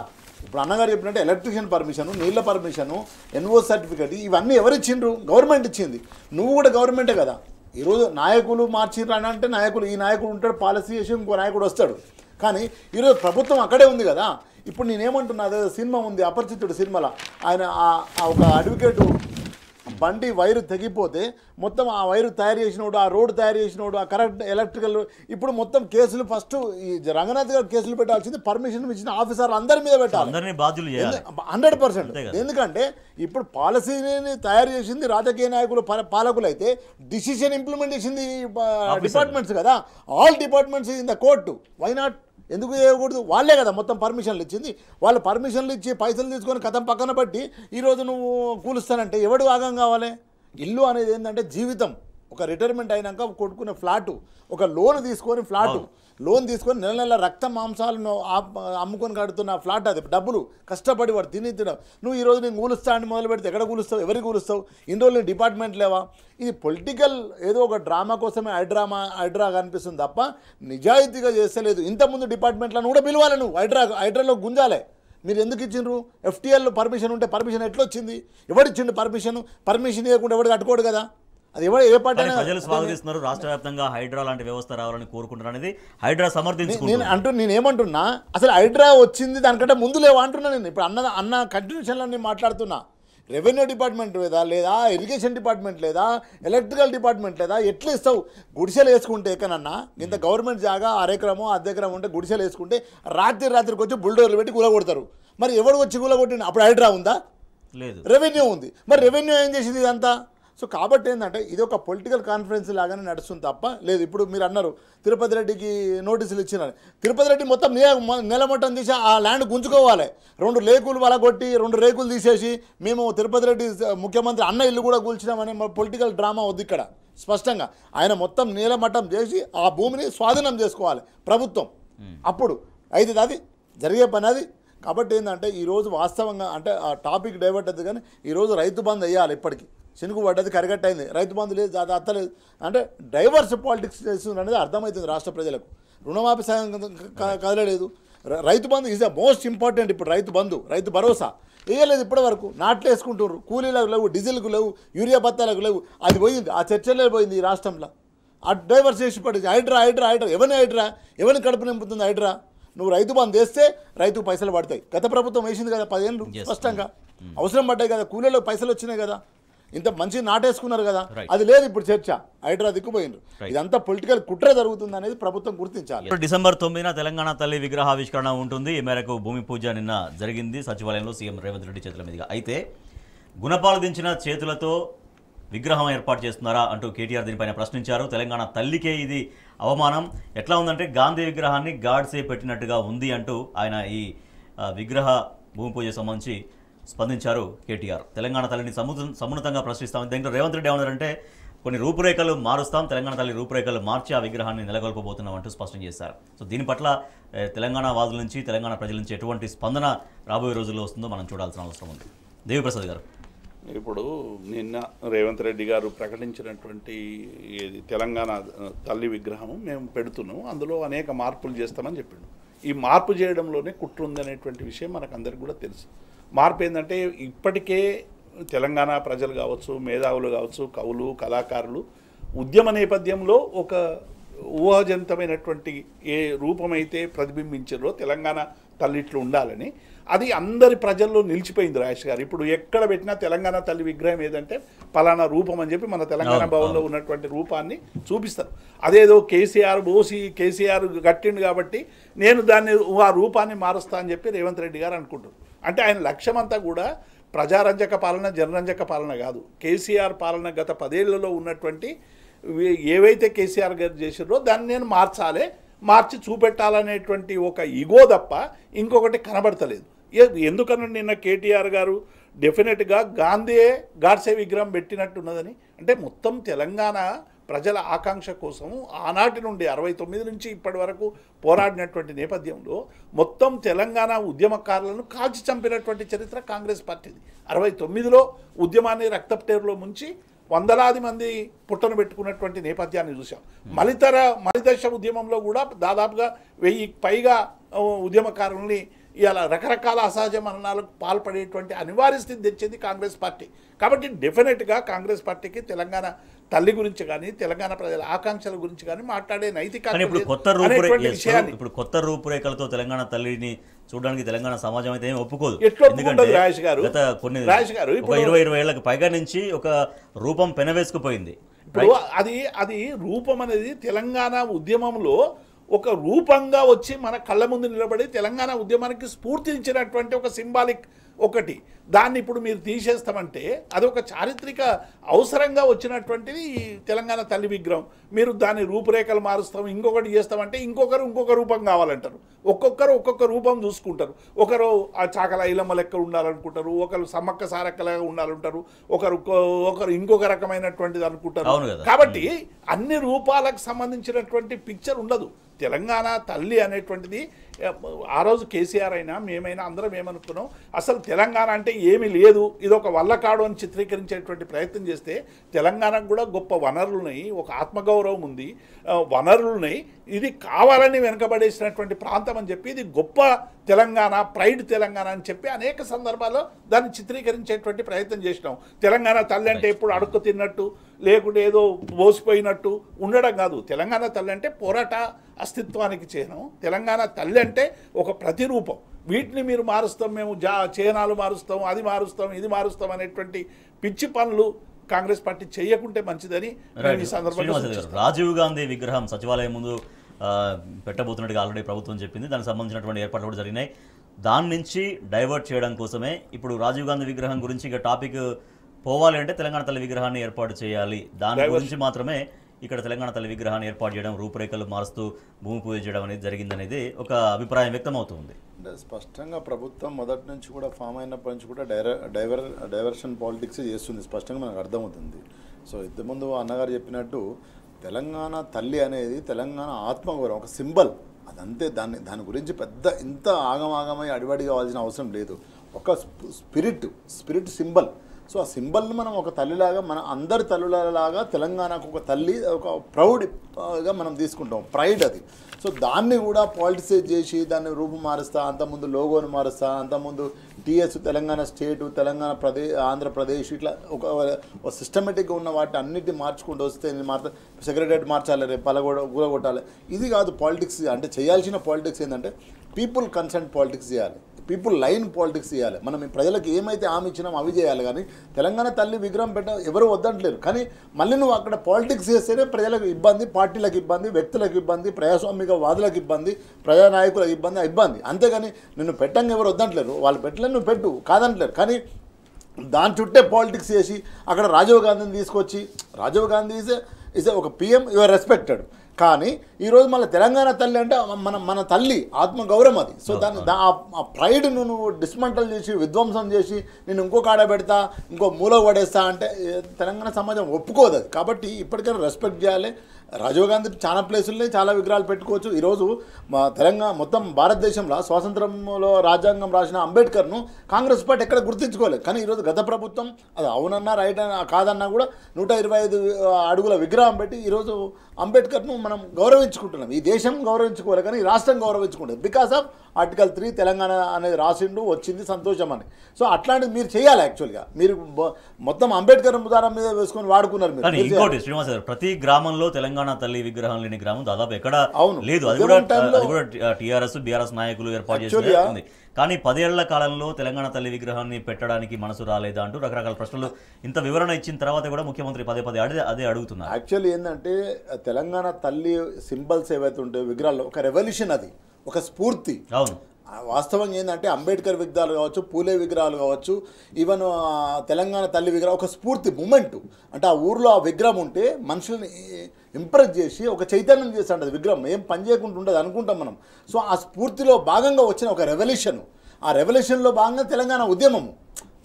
ఇప్పుడు అన్నగారు చెప్పినట్టు ఎలక్ట్రిషియన్ పర్మిషను, నీళ్ళ పర్మిషను, ఎన్ఓ సర్టిఫికేట్, ఇవన్నీ ఎవరు ఇచ్చిండ్రు? గవర్నమెంట్ ఇచ్చింది. నువ్వు కూడా గవర్నమెంటే కదా. ఈరోజు నాయకులు మార్చిర్రు అని అంటే ఈ నాయకుడు ఉంటాడు, పాలసీ చేసి ఇంకో నాయకుడు వస్తాడు. కానీ ఈరోజు ప్రభుత్వం అక్కడే ఉంది కదా. ఇప్పుడు నేనేమంటున్నా, అదే సినిమా ఉంది అపరిచితుడు సినిమాలో, ఆయన ఒక అడ్వకేట్ బండి వైరు తెగిపోతే మొత్తం ఆ వైరు తయారు చేసినోడు, ఆ రోడ్డు తయారు చేసినోడు, ఆ కరెక్ట్ ఎలక్ట్రికల్, ఇప్పుడు మొత్తం కేసులు ఫస్ట్ ఈ రంగనాథ్ గారు కేసులు పెట్టాల్సింది పర్మిషన్ ఇచ్చిన ఆఫీసర్ అందరి మీద పెట్టాలి 100%. ఎందుకంటే ఇప్పుడు పాలసీని తయారు చేసింది రాజకీయ నాయకులు, పాలకులు అయితే డిసిషన్ ఇంప్లిమెంట్ చేసింది డిపార్ట్మెంట్స్ కదా. All departments in the court. Why not? ఎందుకు చేయకూడదు? వాళ్ళే కదా మొత్తం పర్మిషన్లు ఇచ్చింది. వాళ్ళు పర్మిషన్లు ఇచ్చి పైసలు తీసుకొని కథం పక్కన పెట్టి ఈరోజు నువ్వు కూలుస్తానంటే ఎవడు ఆగం కావాలి? ఇల్లు అనేది ఏంటంటే జీవితం. ఒక రిటైర్మెంట్ అయినాక కొట్టుకునే ఫ్లాటు, ఒక లోన్ తీసుకొని నెల నెల రక్త మాంసాలను అమ్ముకొని కడుతున్న ఫ్లాట్, అది డబ్బులు కష్టపడి వాడు తినడం. నువ్వు ఈరోజు నేను కూలుస్తా అని మొదలు పెడితే ఎక్కడ కూలుస్తావు? ఎవరికి కూలుస్తావు? ఇన్ని రోజులు డిపార్ట్మెంట్ లేవా? ఇది పొలిటికల్ ఏదో ఒక డ్రామా కోసమే హైడ్రా కనిపిస్తుంది తప్ప నిజాయితీగా చేస్తలేదు. ఇంతకుముందు డిపార్ట్మెంట్లను కూడా పిలవాలి, నువ్వు హైడ్రాలో గుంజాలే. మీరు ఎందుకు ఇచ్చిండ్రు? ఎఫ్టీఎల్ పర్మిషన్ ఉంటే పర్మిషన్ ఎట్లా వచ్చింది? ఎవడిచ్చిండు పర్మిషన్ ఇవ్వకుండా ఎవడు కట్టుకోడు కదా. అది ఏ పార్టీ ప్రజలు స్వాగతిస్తున్నారు. రాష్ట్ర వ్యాప్తంగా హైడ్రా లాంటి వ్యవస్థ రావాలని కోరుకుంటున్నారు అనేది హైడ్రా సమర్థించుకుంటున్నారు. నేనేమంటున్నా, అసలు హైడ్రా వచ్చింది దానికంటే ముందు లేవా అంటున్నా నేను. ఇప్పుడు అన్న కంటిన్యూషన్లో నేను మాట్లాడుతున్నా. రెవెన్యూ డిపార్ట్మెంట్ లేదా ఇరిగేషన్ డిపార్ట్మెంట్ లేదా ఎలక్ట్రికల్ డిపార్ట్మెంట్ లేదా? ఎట్లా ఇస్తావు? గుడిసెలు వేసుకుంటే ఎక్కడన్నా ఇంత గవర్నమెంట్ జాగా అరెకరమో అద్దెకరం ఉంటే గుడిసెలు వేసుకుంటే రాత్రికి వచ్చి బుల్డోర్లు పెట్టి కూలగొడతారు. మరి ఎవడు వచ్చి కూలగొట్టిన? అప్పుడు హైడ్రా ఉందా? లేదు. రెవెన్యూ ఉంది. మరి రెవెన్యూ ఏం చేసింది ఇదంతా? సో కాబట్టి ఏంటంటే ఇది ఒక పొలిటికల్ కాన్ఫరెన్స్ లాగానే నడుస్తుంది తప్ప లేదు. ఇప్పుడు మీరు అన్నారు తిరుపతి రెడ్డికి నోటీసులు ఇచ్చినారు. తిరుపతి రెడ్డి మొత్తం నిలమట్టం తీసి ఆ ల్యాండ్ గుంజుకోవాలి. 2 లేకులు వలగొట్టి 2 రేకులు తీసేసి మేము తిరుపతి రెడ్డి ముఖ్యమంత్రి అన్న ఇల్లు కూడా కూల్చినామని పొలిటికల్ డ్రామా వద్దు ఇక్కడ. స్పష్టంగా ఆయన మొత్తం నీలమట్టం చేసి ఆ భూమిని స్వాధీనం చేసుకోవాలి ప్రభుత్వం. అప్పుడు అయితే అది జరిగే పని అది. కాబట్టి ఏంటంటే ఈరోజు వాస్తవంగా అంటే ఆ టాపిక్ డైవర్ట్ అవుతుంది. కానీ ఈరోజు రైతు బంద్ వేయాలి. ఇప్పటికీ శనుగు పడ్డది, కరగట్టయింది. రైతు బంధు లేదు, అది అత్తలేదు అంటే డైవర్స్ పాలిటిక్స్ చేస్తుంది అనేది అర్థమవుతుంది రాష్ట్ర ప్రజలకు. రుణమాఫీ సాయం కదలలేదు. Rythu Bandhu is the most important. ఇప్పుడు రైతు భరోసా వేయలేదు ఇప్పటి వరకు. నాట్లు వేసుకుంటున్నారు, కూలీలకు లేవు, డీజిల్కు లేవు, యూరియా బత్తాలకు లేవు. అది పోయింది, ఆ చర్చలే పోయింది ఈ రాష్ట్రంలో. ఆ డైవర్స్ చేసి పడింది. హైడ్రా ఎవరిని కడుపు నింపుతుంది హైడ్రా? నువ్వు రైతు బంధు వేస్తే రైతుకు పైసలు పడతాయి. గత ప్రభుత్వం వేసింది కదా 10 ఏళ్ళు స్పష్టంగా. అవసరం పడ్డాయి కదా, కూలీలో పైసలు వచ్చినాయి కదా, ఇంత మంచి నాటేసుకున్నారు కదా. అది లేదు ఇప్పుడు చర్చ. హైడ్రా దిక్కుపోయిండ్రు. ఇదంతా పొలిటికల్ కుట్ర జరుగుతుంది అనేది ప్రభుత్వం గుర్తించాలి. డిసెంబర్ 9న తెలంగాణ తల్లి విగ్రహావిష్కరణ ఉంటుంది. ఈ మేరకు భూమి పూజ నిన్న జరిగింది సచివాలయంలో సీఎం రేవంత్ రెడ్డి చేతుల మీదుగా. అయితే గుణపాలు దించిన చేతులతో విగ్రహం ఏర్పాటు చేస్తున్నారా అంటూ కేటీఆర్ దీనిపైన ప్రశ్నించారు. తెలంగాణ తల్లికే ఇది అవమానం. ఎట్లా ఉందంటే గాంధీ విగ్రహాన్ని గాడ్సే పెట్టినట్టుగా ఉంది అంటూ ఆయన ఈ విగ్రహ భూమి పూజ సంబంధించి స్పందించారు కేటీఆర్. తెలంగాణ తల్లిని సమున్నతంగా ప్రశ్నిస్తామని. దీంట్లో రేవంత్ రెడ్డి ఏమన్నారంటే కొన్ని రూపురేఖలు మారుస్తాం, తెలంగాణ తల్లి రూపురేఖలు మార్చి ఆ విగ్రహాన్ని నెలకొల్పబోతున్నాం అంటూ స్పష్టం చేశారు. సో దీని పట్ల తెలంగాణ వాదుల నుంచి, తెలంగాణ ప్రజల నుంచి ఎటువంటి స్పందన రాబోయే రోజుల్లో వస్తుందో మనం చూడాల్సిన అవసరం ఉంది. దేవిప్రసాద్ గారు, ఇప్పుడు నిన్న రేవంత్ రెడ్డి గారు ప్రకటించినటువంటి తెలంగాణ తల్లి విగ్రహం మేము పెడుతున్నాం, అందులో అనేక మార్పులు చేస్తామని చెప్పిండు. ఈ మార్పు చేయడంలోనే కుట్ర ఉందనేటువంటి విషయం మనకు అందరికి కూడా తెలుసు. మార్పు ఏంటంటే ఇప్పటికే తెలంగాణ ప్రజలు కావచ్చు, మేధావులు కావచ్చు, కవులు, కళాకారులు ఉద్యమ నేపథ్యంలో ఒక ఊహాజనితమైనటువంటి ఏ రూపమైతే ప్రతిబింబించారో తెలంగాణ తల్లిట్లు ఉండాలని, అది అందరి ప్రజల్లో నిలిచిపోయింది. రాజేష్ గారు ఇప్పుడు ఎక్కడ పెట్టినా తెలంగాణ తల్లి విగ్రహం ఏదంటే పలానా రూపం అని చెప్పి మన తెలంగాణ భవన్లో ఉన్నటువంటి రూపాన్ని చూపిస్తారు. అదేదో కేసీఆర్ కట్టిండు కాబట్టి నేను దాన్ని ఆ రూపాన్ని మారుస్తా అని చెప్పి రేవంత్ రెడ్డి గారు అనుకుంటారు. అంటే ఆయన లక్ష్యం అంతా కూడా ప్రజారంజక పాలన, జనరంజక పాలన కాదు. కేసీఆర్ పాలన గత 10 ఏళ్లలో ఉన్నటువంటి ఏవైతే కేసీఆర్ గారు చేసారో దాన్ని నేను మార్చి చూపెట్టాలనేటువంటి ఒక ఇగో తప్ప ఇంకొకటి కనబడతలేదు. ఎందుకన్నా నిన్న కేటీఆర్ గారు డెఫినెట్గా గాడ్సే విగ్రహం పెట్టినట్టున్నదని, అంటే మొత్తం తెలంగాణ ప్రజల ఆకాంక్ష కోసం ఆనాటి నుండి 69 నుంచి ఇప్పటి వరకు పోరాడినటువంటి నేపథ్యంలో మొత్తం తెలంగాణ ఉద్యమకారులను కాల్చి చంపినటువంటి చరిత్ర కాంగ్రెస్ పార్టీది. 69లో ఉద్యమాన్ని రక్తప్టేరులో ముంచి వందలాది మంది పుట్టను పెట్టుకున్నటువంటి నేపథ్యాన్ని చూసాం. మలిదశ ఉద్యమంలో కూడా దాదాపుగా 1000 పైగా ఉద్యమకారుల్ని ఇలా రకరకాల అసహజ మరణాలకు పాల్పడేటువంటి అనివార్య స్థితి తెచ్చింది కాంగ్రెస్ పార్టీ. కాబట్టి డెఫినెట్గా కాంగ్రెస్ పార్టీకి తెలంగాణ తల్లి గురించి కానీ, తెలంగాణ ప్రజల ఆకాంక్షల గురించి కానీ మాట్లాడే నైతిక ఇప్పుడు కొత్త రూపురేఖలతో తెలంగాణ తల్లిని చూడడానికి తెలంగాణ సమాజం అయితే ఏమి ఒప్పుకోదు. రాజేష్ గారు ఇప్పుడు 20 ఏళ్లకు పైగా నుంచి ఒక రూపం పెనవేసుకుపోయింది. ఇప్పుడు అది రూపం అనేది తెలంగాణ ఉద్యమంలో ఒక రూపంగా వచ్చి మన కళ్ళ ముందు నిలబడి తెలంగాణ ఉద్యమానికి స్ఫూర్తించినటువంటి ఒక సింబాలిక్ ఒకటి, దాన్ని ఇప్పుడు మీరు తీసేస్తామంటే అది ఒక చారిత్రక అవసరంగా వచ్చినటువంటిది ఈ తెలంగాణ తల్లి విగ్రహం. మీరు దాని రూపురేఖలు మారుస్తాం, ఇంకొకటి చేస్తామంటే ఇంకొక రూపం కావాలంటారు. ఒక్కొక్కరు ఒక్కొక్క రూపం చూసుకుంటారు. ఒకరు ఆ చాకల ఐలమ్మ లెక్క ఉండాలనుకుంటారు, ఒకరు సమ్మక్క సారక్కలాగా ఉండాలంటారు, ఒకరు ఇంకొక రకమైనటువంటిది అనుకుంటారు. కాబట్టి అన్ని రూపాలకు సంబంధించినటువంటి పిక్చర్ ఉండదు. తెలంగాణ తల్లి అనేటువంటిది ఆ రోజు కేసీఆర్ అయినా మేమైనా అందరం ఏమనుకున్నాం, అసలు తెలంగాణ అంటే ఏమీ లేదు, ఇది ఒక వల్లకాడు అని చిత్రీకరించేటువంటి ప్రయత్నం చేస్తే తెలంగాణకు కూడా గొప్ప వనరులు ఉన్నాయి, ఒక ఆత్మగౌరవం ఉంది, వనరులు ఉన్నాయి, ఇది కావాలని వెనుకబడేసినటువంటి ప్రాంతం అని చెప్పి ఇది గొప్ప తెలంగాణ, ప్రైడ్ తెలంగాణ అని చెప్పి అనేక సందర్భాల్లో దాన్ని చిత్రీకరించేటువంటి ప్రయత్నం చేసినాం. తెలంగాణ తల్లి అంటే ఎప్పుడు అడుక్కు తిన్నట్టు లేకుంటే ఏదో బోసిపోయినట్టు ఉండడం కాదు. తెలంగాణ తల్లి అంటే పోరాట అస్తిత్వానికి చిహ్నం. తెలంగాణ తల్లి అంటే ఒక ప్రతిరూపం. వీటిని మీరు మారుస్తాం, మేము చిహ్నాలు మారుస్తాం, అది మారుస్తాం, ఇది మారుస్తాం అనేటువంటి పిచ్చి పనులు కాంగ్రెస్ పార్టీ చేయకుంటే మంచిదని ఈ సందర్భంగా. రాజీవ్ గాంధీ విగ్రహం సచివాలయం ముందు పెట్టబోతున్నట్టుగా ఆల్రెడీ ప్రభుత్వం చెప్పింది. దానికి సంబంధించినటువంటి ఏర్పాట్లు కూడా జరిగినాయి. దాని నుంచి డైవర్ట్ చేయడం కోసమే ఇప్పుడు రాజీవ్ గాంధీ విగ్రహం గురించి ఇక టాపిక్ పోవాలి అంటే తెలంగాణ తల్లి విగ్రహాన్ని ఏర్పాటు చేయాలి, దాని గురించి మాత్రమే ఇక్కడ తెలంగాణ తల్లి విగ్రహాన్ని ఏర్పాటు చేయడం, రూపురేఖలు మారుస్తూ భూమి పూజ చేయడం అనేది జరిగిందనేది ఒక అభిప్రాయం వ్యక్తం అవుతుంది. అంటే స్పష్టంగా ప్రభుత్వం మొదటి నుంచి కూడా ఫామ్ అయినప్పటి నుంచి కూడా డైవర్షన్ పాలిటిక్స్ చేస్తుంది, స్పష్టంగా మనకు అర్థమవుతుంది. సో ఇంతకుముందు అన్నగారు చెప్పినట్టు తెలంగాణ తల్లి అనేది తెలంగాణ ఆత్మగౌరవం, ఒక సింబల్, అదంతే. దాని గురించి పెద్ద ఇంత ఆగమాగమై అడివడి కావాల్సిన అవసరం లేదు. ఒక స్పిరిట్ సింబల్. సో ఆ సింబల్ని మనం ఒక తల్లిలాగా, మన అందరి తల్లులలాగా తెలంగాణకు ఒక తల్లి, ఒక ప్రౌడ్గా మనం తీసుకుంటాం, ప్రైడ్ అది. సో దాన్ని కూడా పాలిటిసైజ్ చేసి దాన్ని రూపు మారుస్తా, అంతకుముందు లోగోని మారుస్తా, అంతకుముందు టీఎస్ తెలంగాణ స్టేటు, తెలంగాణ ఆంధ్రప్రదేశ్, ఇట్లా ఒక సిస్టమేటిక్గా ఉన్న వాటిని అన్నిటిని మార్చుకుంటూ వస్తే సెక్రటరియట్ మార్చాలి, రేపు కూలగొట్టాలి. ఇది కాదు పాలిటిక్స్. అంటే చేయాల్సిన పాలిటిక్స్ ఏంటంటే పీపుల్ కన్సర్న్ పాలిటిక్స్ చేయాలి, పీపుల్ లైన్ పాలిటిక్స్ చేయాలి. మనం ఈ ప్రజలకు ఏమైతే హామీ ఇచ్చినామో అవి చేయాలి. కానీ తెలంగాణ తల్లి విగ్రహం ఎవరు వద్దంటలేరు. కానీ మళ్ళీ నువ్వు అక్కడ పాలిటిక్స్ చేస్తేనే ప్రజలకు ఇబ్బంది, పార్టీలకు ఇబ్బంది, వ్యక్తులకు ఇబ్బంది, ప్రజాస్వామిక వాదులకు ఇబ్బంది, ప్రజానాయకులకు ఇబ్బంది. అంతేగాని నిన్ను పెట్టంగా ఎవరు వద్దంటలేరు. వాళ్ళు పెట్టలేరు, నువ్వు పెట్టు, కాదంటలేరు. కానీ దాని చుట్టే పాలిటిక్స్ చేసి అక్కడ రాజీవ్ గాంధీని తీసుకొచ్చి, రాజీవ్ గాంధీ ఈజ్ ఒక పిఎం, యువర్ రెస్పెక్టెడ్. కానీ ఈరోజు మళ్ళీ తెలంగాణ తల్లి అంటే మన తల్లి ఆత్మగౌరవం అది. సో దాన్ని ఆ ప్రైడ్ను నువ్వు డిస్మంటల్ చేసి విధ్వంసం చేసి నేను ఇంకో కాడ పెడతా ఇంకో మూల పడేస్తా అంటే తెలంగాణ సమాజం ఒప్పుకోదు అది. కాబట్టి ఇప్పటికైనా రెస్పెక్ట్ చేయాలి. రాజీవ్ గాంధీ చాలా ప్లేసుల్లో చాలా విగ్రహాలు పెట్టుకోవచ్చు. ఈరోజు మా తెలంగాణ మొత్తం భారతదేశంలో స్వాతంత్రంలో రాజ్యాంగం రాసిన అంబేద్కర్ను కాంగ్రెస్ పార్టీ ఎక్కడ గుర్తించుకోలేదు. కానీ ఈరోజు గత ప్రభుత్వం అది అవునన్నా రైట్ అన్నా కాదన్నా కూడా 125 అడుగుల విగ్రహం పెట్టి ఈరోజు అంబేద్కర్ను మనం గౌరవించుకుంటున్నాం. ఈ దేశం గౌరవించుకోవాలి కానీ ఈ రాష్ట్రం గౌరవించుకుంటుంది. బికాస్ ఆఫ్ ఆర్టికల్ 3 తెలంగాణ అనేది రాసిండు వచ్చింది సంతోషం అని. సో అట్లాంటిది మీరు చేయాలి. యాక్చువల్గా మీరు మొత్తం అంబేద్కర్ ఉదాహరణ మీద వేసుకొని వాడుకున్నారు మీరు. ఇంకోటి శ్రీనివాస్ గారు, ప్రతి గ్రామంలో తెలంగాణ తల్లి విగ్రహం లేని గ్రామం దాదాపు ఎక్కడ లేదు. అది కూడా టీఆర్ఎస్ బీఆర్ఎస్ నాయకులు ఏర్పాటు చేసింది. కానీ 10 ఏళ్ల కాలంలో తెలంగాణ తల్లి విగ్రహాన్ని పెట్టడానికి మనసు రాలేదా అంటూ రకరకాల ప్రశ్నలు ఇంత వివరణ ఇచ్చిన తర్వాత కూడా ముఖ్యమంత్రి పదే అదే అడుగుతున్నారు. యాక్చువల్లీ ఏంటంటే తెలంగాణ తల్లి సింబల్స్ ఏవైతే ఉంటాయో విగ్రహాల్లో ఒక రెవల్యూషన్, అది ఒక స్ఫూర్తి. అవును, వాస్తవంగా ఏంటంటే అంబేద్కర్ విగ్రహాలు కావచ్చు, పూలే విగ్రహాలు కావచ్చు, ఈవెన్ తెలంగాణ తల్లి విగ్రహం ఒక స్ఫూర్తి మూమెంట్. అంటే ఆ ఊర్లో ఆ విగ్రహం ఉంటే మనుషుల్ని ఇంప్రెస్ చేసి ఒక చైతన్యం చేస్తాడు. అది విగ్రహం ఏం పని చేయకుండా ఉండదు అనుకుంటాం మనం. సో ఆ స్ఫూర్తిలో భాగంగా వచ్చిన ఒక రెవల్యూషన్. ఆ రెవల్యూషన్లో భాగంగా తెలంగాణ ఉద్యమము.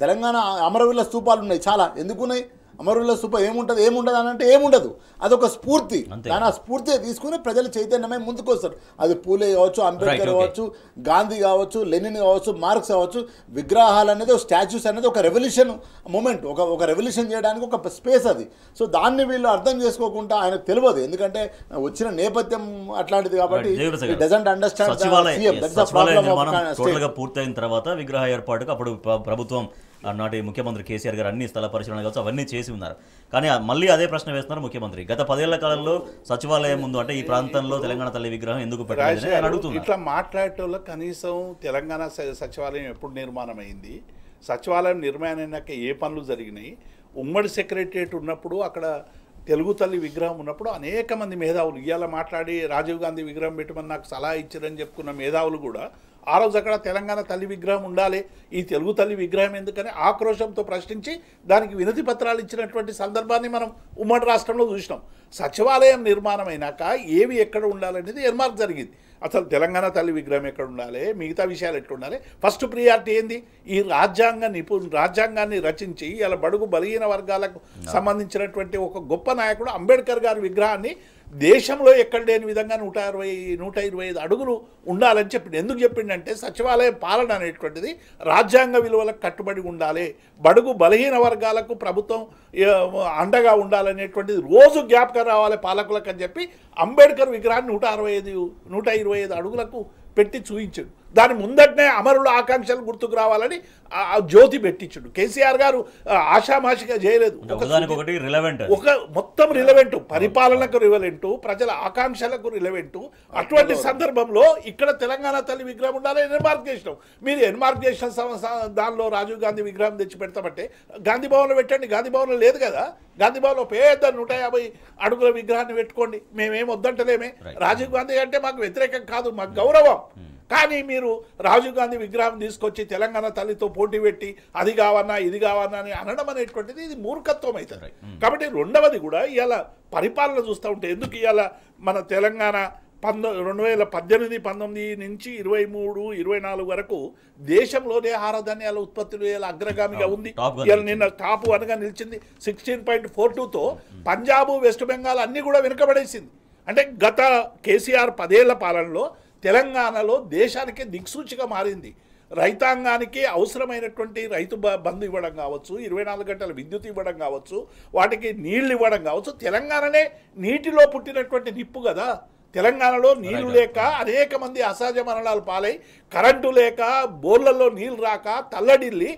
తెలంగాణ అమరవీరుల స్తూపాలు ఉన్నాయి చాలా. ఎందుకున్నాయి? అమరుల స్థూప ఏముంటుంది అని అంటే ఏముండదు. అదొక స్ఫూర్తి. కానీ ఆ స్ఫూర్తి తీసుకుని ప్రజలు చైతన్యమై ముందుకు వస్తారు. అది పూలే కావచ్చు, అంబేద్కర్ కావచ్చు, గాంధీ కావచ్చు, లెనిన్ కావచ్చు, మార్క్స్ కావచ్చు. విగ్రహాలు అనేది ఒక స్టాచ్యూస్ అనేది ఒక రెవల్యూషన్ మూమెంట్, ఒక రెవల్యూషన్ చేయడానికి ఒక స్పేస్ అది. సో దాన్ని వీళ్ళు అర్థం చేసుకోకుండా ఆయనకు తెలియదు. ఎందుకంటే వచ్చిన నేపథ్యం అట్లాంటిది కాబట్టి డజంట్ అండర్స్టాండ్. పూర్తయిన తర్వాత విగ్రహ ఏర్పాటుకు అప్పుడు ప్రభుత్వం నాటి ముఖ్యమంత్రి కేసీఆర్ గారు అన్ని స్థల పరిశీలన కావచ్చు అవన్నీ చేసి ఉన్నారు. కానీ మళ్ళీ అదే ప్రశ్న వేస్తున్నారు ముఖ్యమంత్రి. గత 10 ఏళ్ల కాలంలో సచివాలయం ముందు అంటే ఈ ప్రాంతంలో తెలంగాణ తల్లి విగ్రహం ఎందుకు పెట్టాలని అడుగుతున్నారు. ఇట్లా మాట్లాడేటోళ్ళు కనీసం తెలంగాణ సచివాలయం ఎప్పుడు నిర్మాణం అయింది, సచివాలయం నిర్మాణం అయినాక ఏ పనులు జరిగినాయి, ఉమ్మడి సెక్రటరియట్ ఉన్నప్పుడు అక్కడ తెలుగు తల్లి విగ్రహం ఉన్నప్పుడు అనేక మంది మేధావులు ఇవాళ మాట్లాడి రాజీవ్ గాంధీ విగ్రహం పెట్టమని నాకు సలహా ఇచ్చారని చెప్పుకున్న మేధావులు కూడా ఆ రోజు అక్కడ తెలంగాణ తల్లి విగ్రహం ఉండాలి, ఈ తెలుగు తల్లి విగ్రహం ఎందుకని ఆక్రోశంతో ప్రశ్నించి దానికి వినతి పత్రాలు ఇచ్చినటువంటి సందర్భాన్ని మనం ఉమ్మడి రాష్ట్రంలో చూసినాం. సచివాలయం నిర్మాణం అయినాక ఏవి ఎక్కడ ఉండాలనేది ఎన్మార్క్ జరిగింది. అసలు తెలంగాణ తల్లి విగ్రహం ఎక్కడ ఉండాలి, మిగతా విషయాలు ఎట్లా ఉండాలి, ఫస్ట్ ప్రియారిటీ ఏంది? ఈ రాజ్యాంగాన్ని రచించి ఇలా బడుగు బలహీన వర్గాలకు సంబంధించినటువంటి ఒక గొప్ప నాయకుడు అంబేద్కర్ గారి విగ్రహాన్ని దేశంలో ఎక్కడ లేని విధంగా 125 అడుగులు ఉండాలని చెప్పిండు. ఎందుకు చెప్పిండంటే సచివాలయం పాలన అనేటువంటిది రాజ్యాంగ విలువలకు కట్టుబడి ఉండాలి, బడుగు బలహీన వర్గాలకు ప్రభుత్వం అండగా ఉండాలనేటువంటిది రోజు జ్ఞాపకం రావాలి పాలకులకు అని చెప్పి అంబేద్కర్ విగ్రహాన్ని 125 అడుగులకు పెట్టి చూయించాడు. దాని ముందటనే అమరుల ఆకాంక్షలు గుర్తుకు రావాలని జ్యోతి పెట్టించుడు. కేసీఆర్ గారు ఆషామాషిగా చేయలేదు. ఒక మొత్తం రిలవెంట్, పరిపాలనకు రిలవెంట్, ప్రజల ఆకాంక్షలకు రిలవెంట్. అటువంటి సందర్భంలో ఇక్కడ తెలంగాణ తల్లి విగ్రహం ఉండాలని ఎన్మార్క్ చేసినాం. మీరు ఎన్మార్క్ చేసిన దానిలో రాజీవ్ గాంధీ విగ్రహం తెచ్చి పెడతామంటే గాంధీ భవన్లో పెట్టండి. గాంధీ భవన్లో లేదు కదా. గాంధీ భవన్లో పెద్ద 150 అడుగుల విగ్రహాన్ని పెట్టుకోండి, మేమేం వద్దంటలేమే. రాజీవ్ గాంధీ అంటే మాకు వ్యతిరేకం కాదు, మాకు గౌరవం. కానీ మీరు రాజీవ్ గాంధీ విగ్రహం తీసుకొచ్చి తెలంగాణ తల్లితో పోటీ పెట్టి అది కావన్నా ఇది కావన్నా అని అనడం అనేటువంటిది ఇది మూర్ఖత్వం అవుతుంది. కాబట్టి రెండవది కూడా ఇవాళ పరిపాలన చూస్తూ ఉంటే ఎందుకు ఇవాళ మన తెలంగాణ 2018, 19 నుంచి 23, 24 వరకు దేశంలోనే ఆహార ధాన్యాల ఉత్పత్తులు అగ్రగామిగా ఉంది. ఇవాళ నిన్న టాప్ 1గా నిలిచింది 16.42తో. పంజాబ్, వెస్ట్ బెంగాల్ అన్నీ కూడా వెనుకబడేసింది. అంటే గత కేసీఆర్ 10 ఏళ్ల పాలనలో తెలంగాణలో దేశానికి దిక్సూచిగా మారింది. రైతాంగానికి అవసరమైనటువంటి రైతు బంధు ఇవ్వడం కావచ్చు, 24 గంటల విద్యుత్ ఇవ్వడం కావచ్చు, వాటికి నీళ్లు ఇవ్వడం కావచ్చు. తెలంగాణనే నీటిలో పుట్టినటువంటి నిప్పు కదా. తెలంగాణలో నీళ్లు లేక అనేక మంది అసహజ మరణాలు పాలై, కరెంటు లేక, బోర్లలో నీళ్ళు రాక తల్లడిల్లి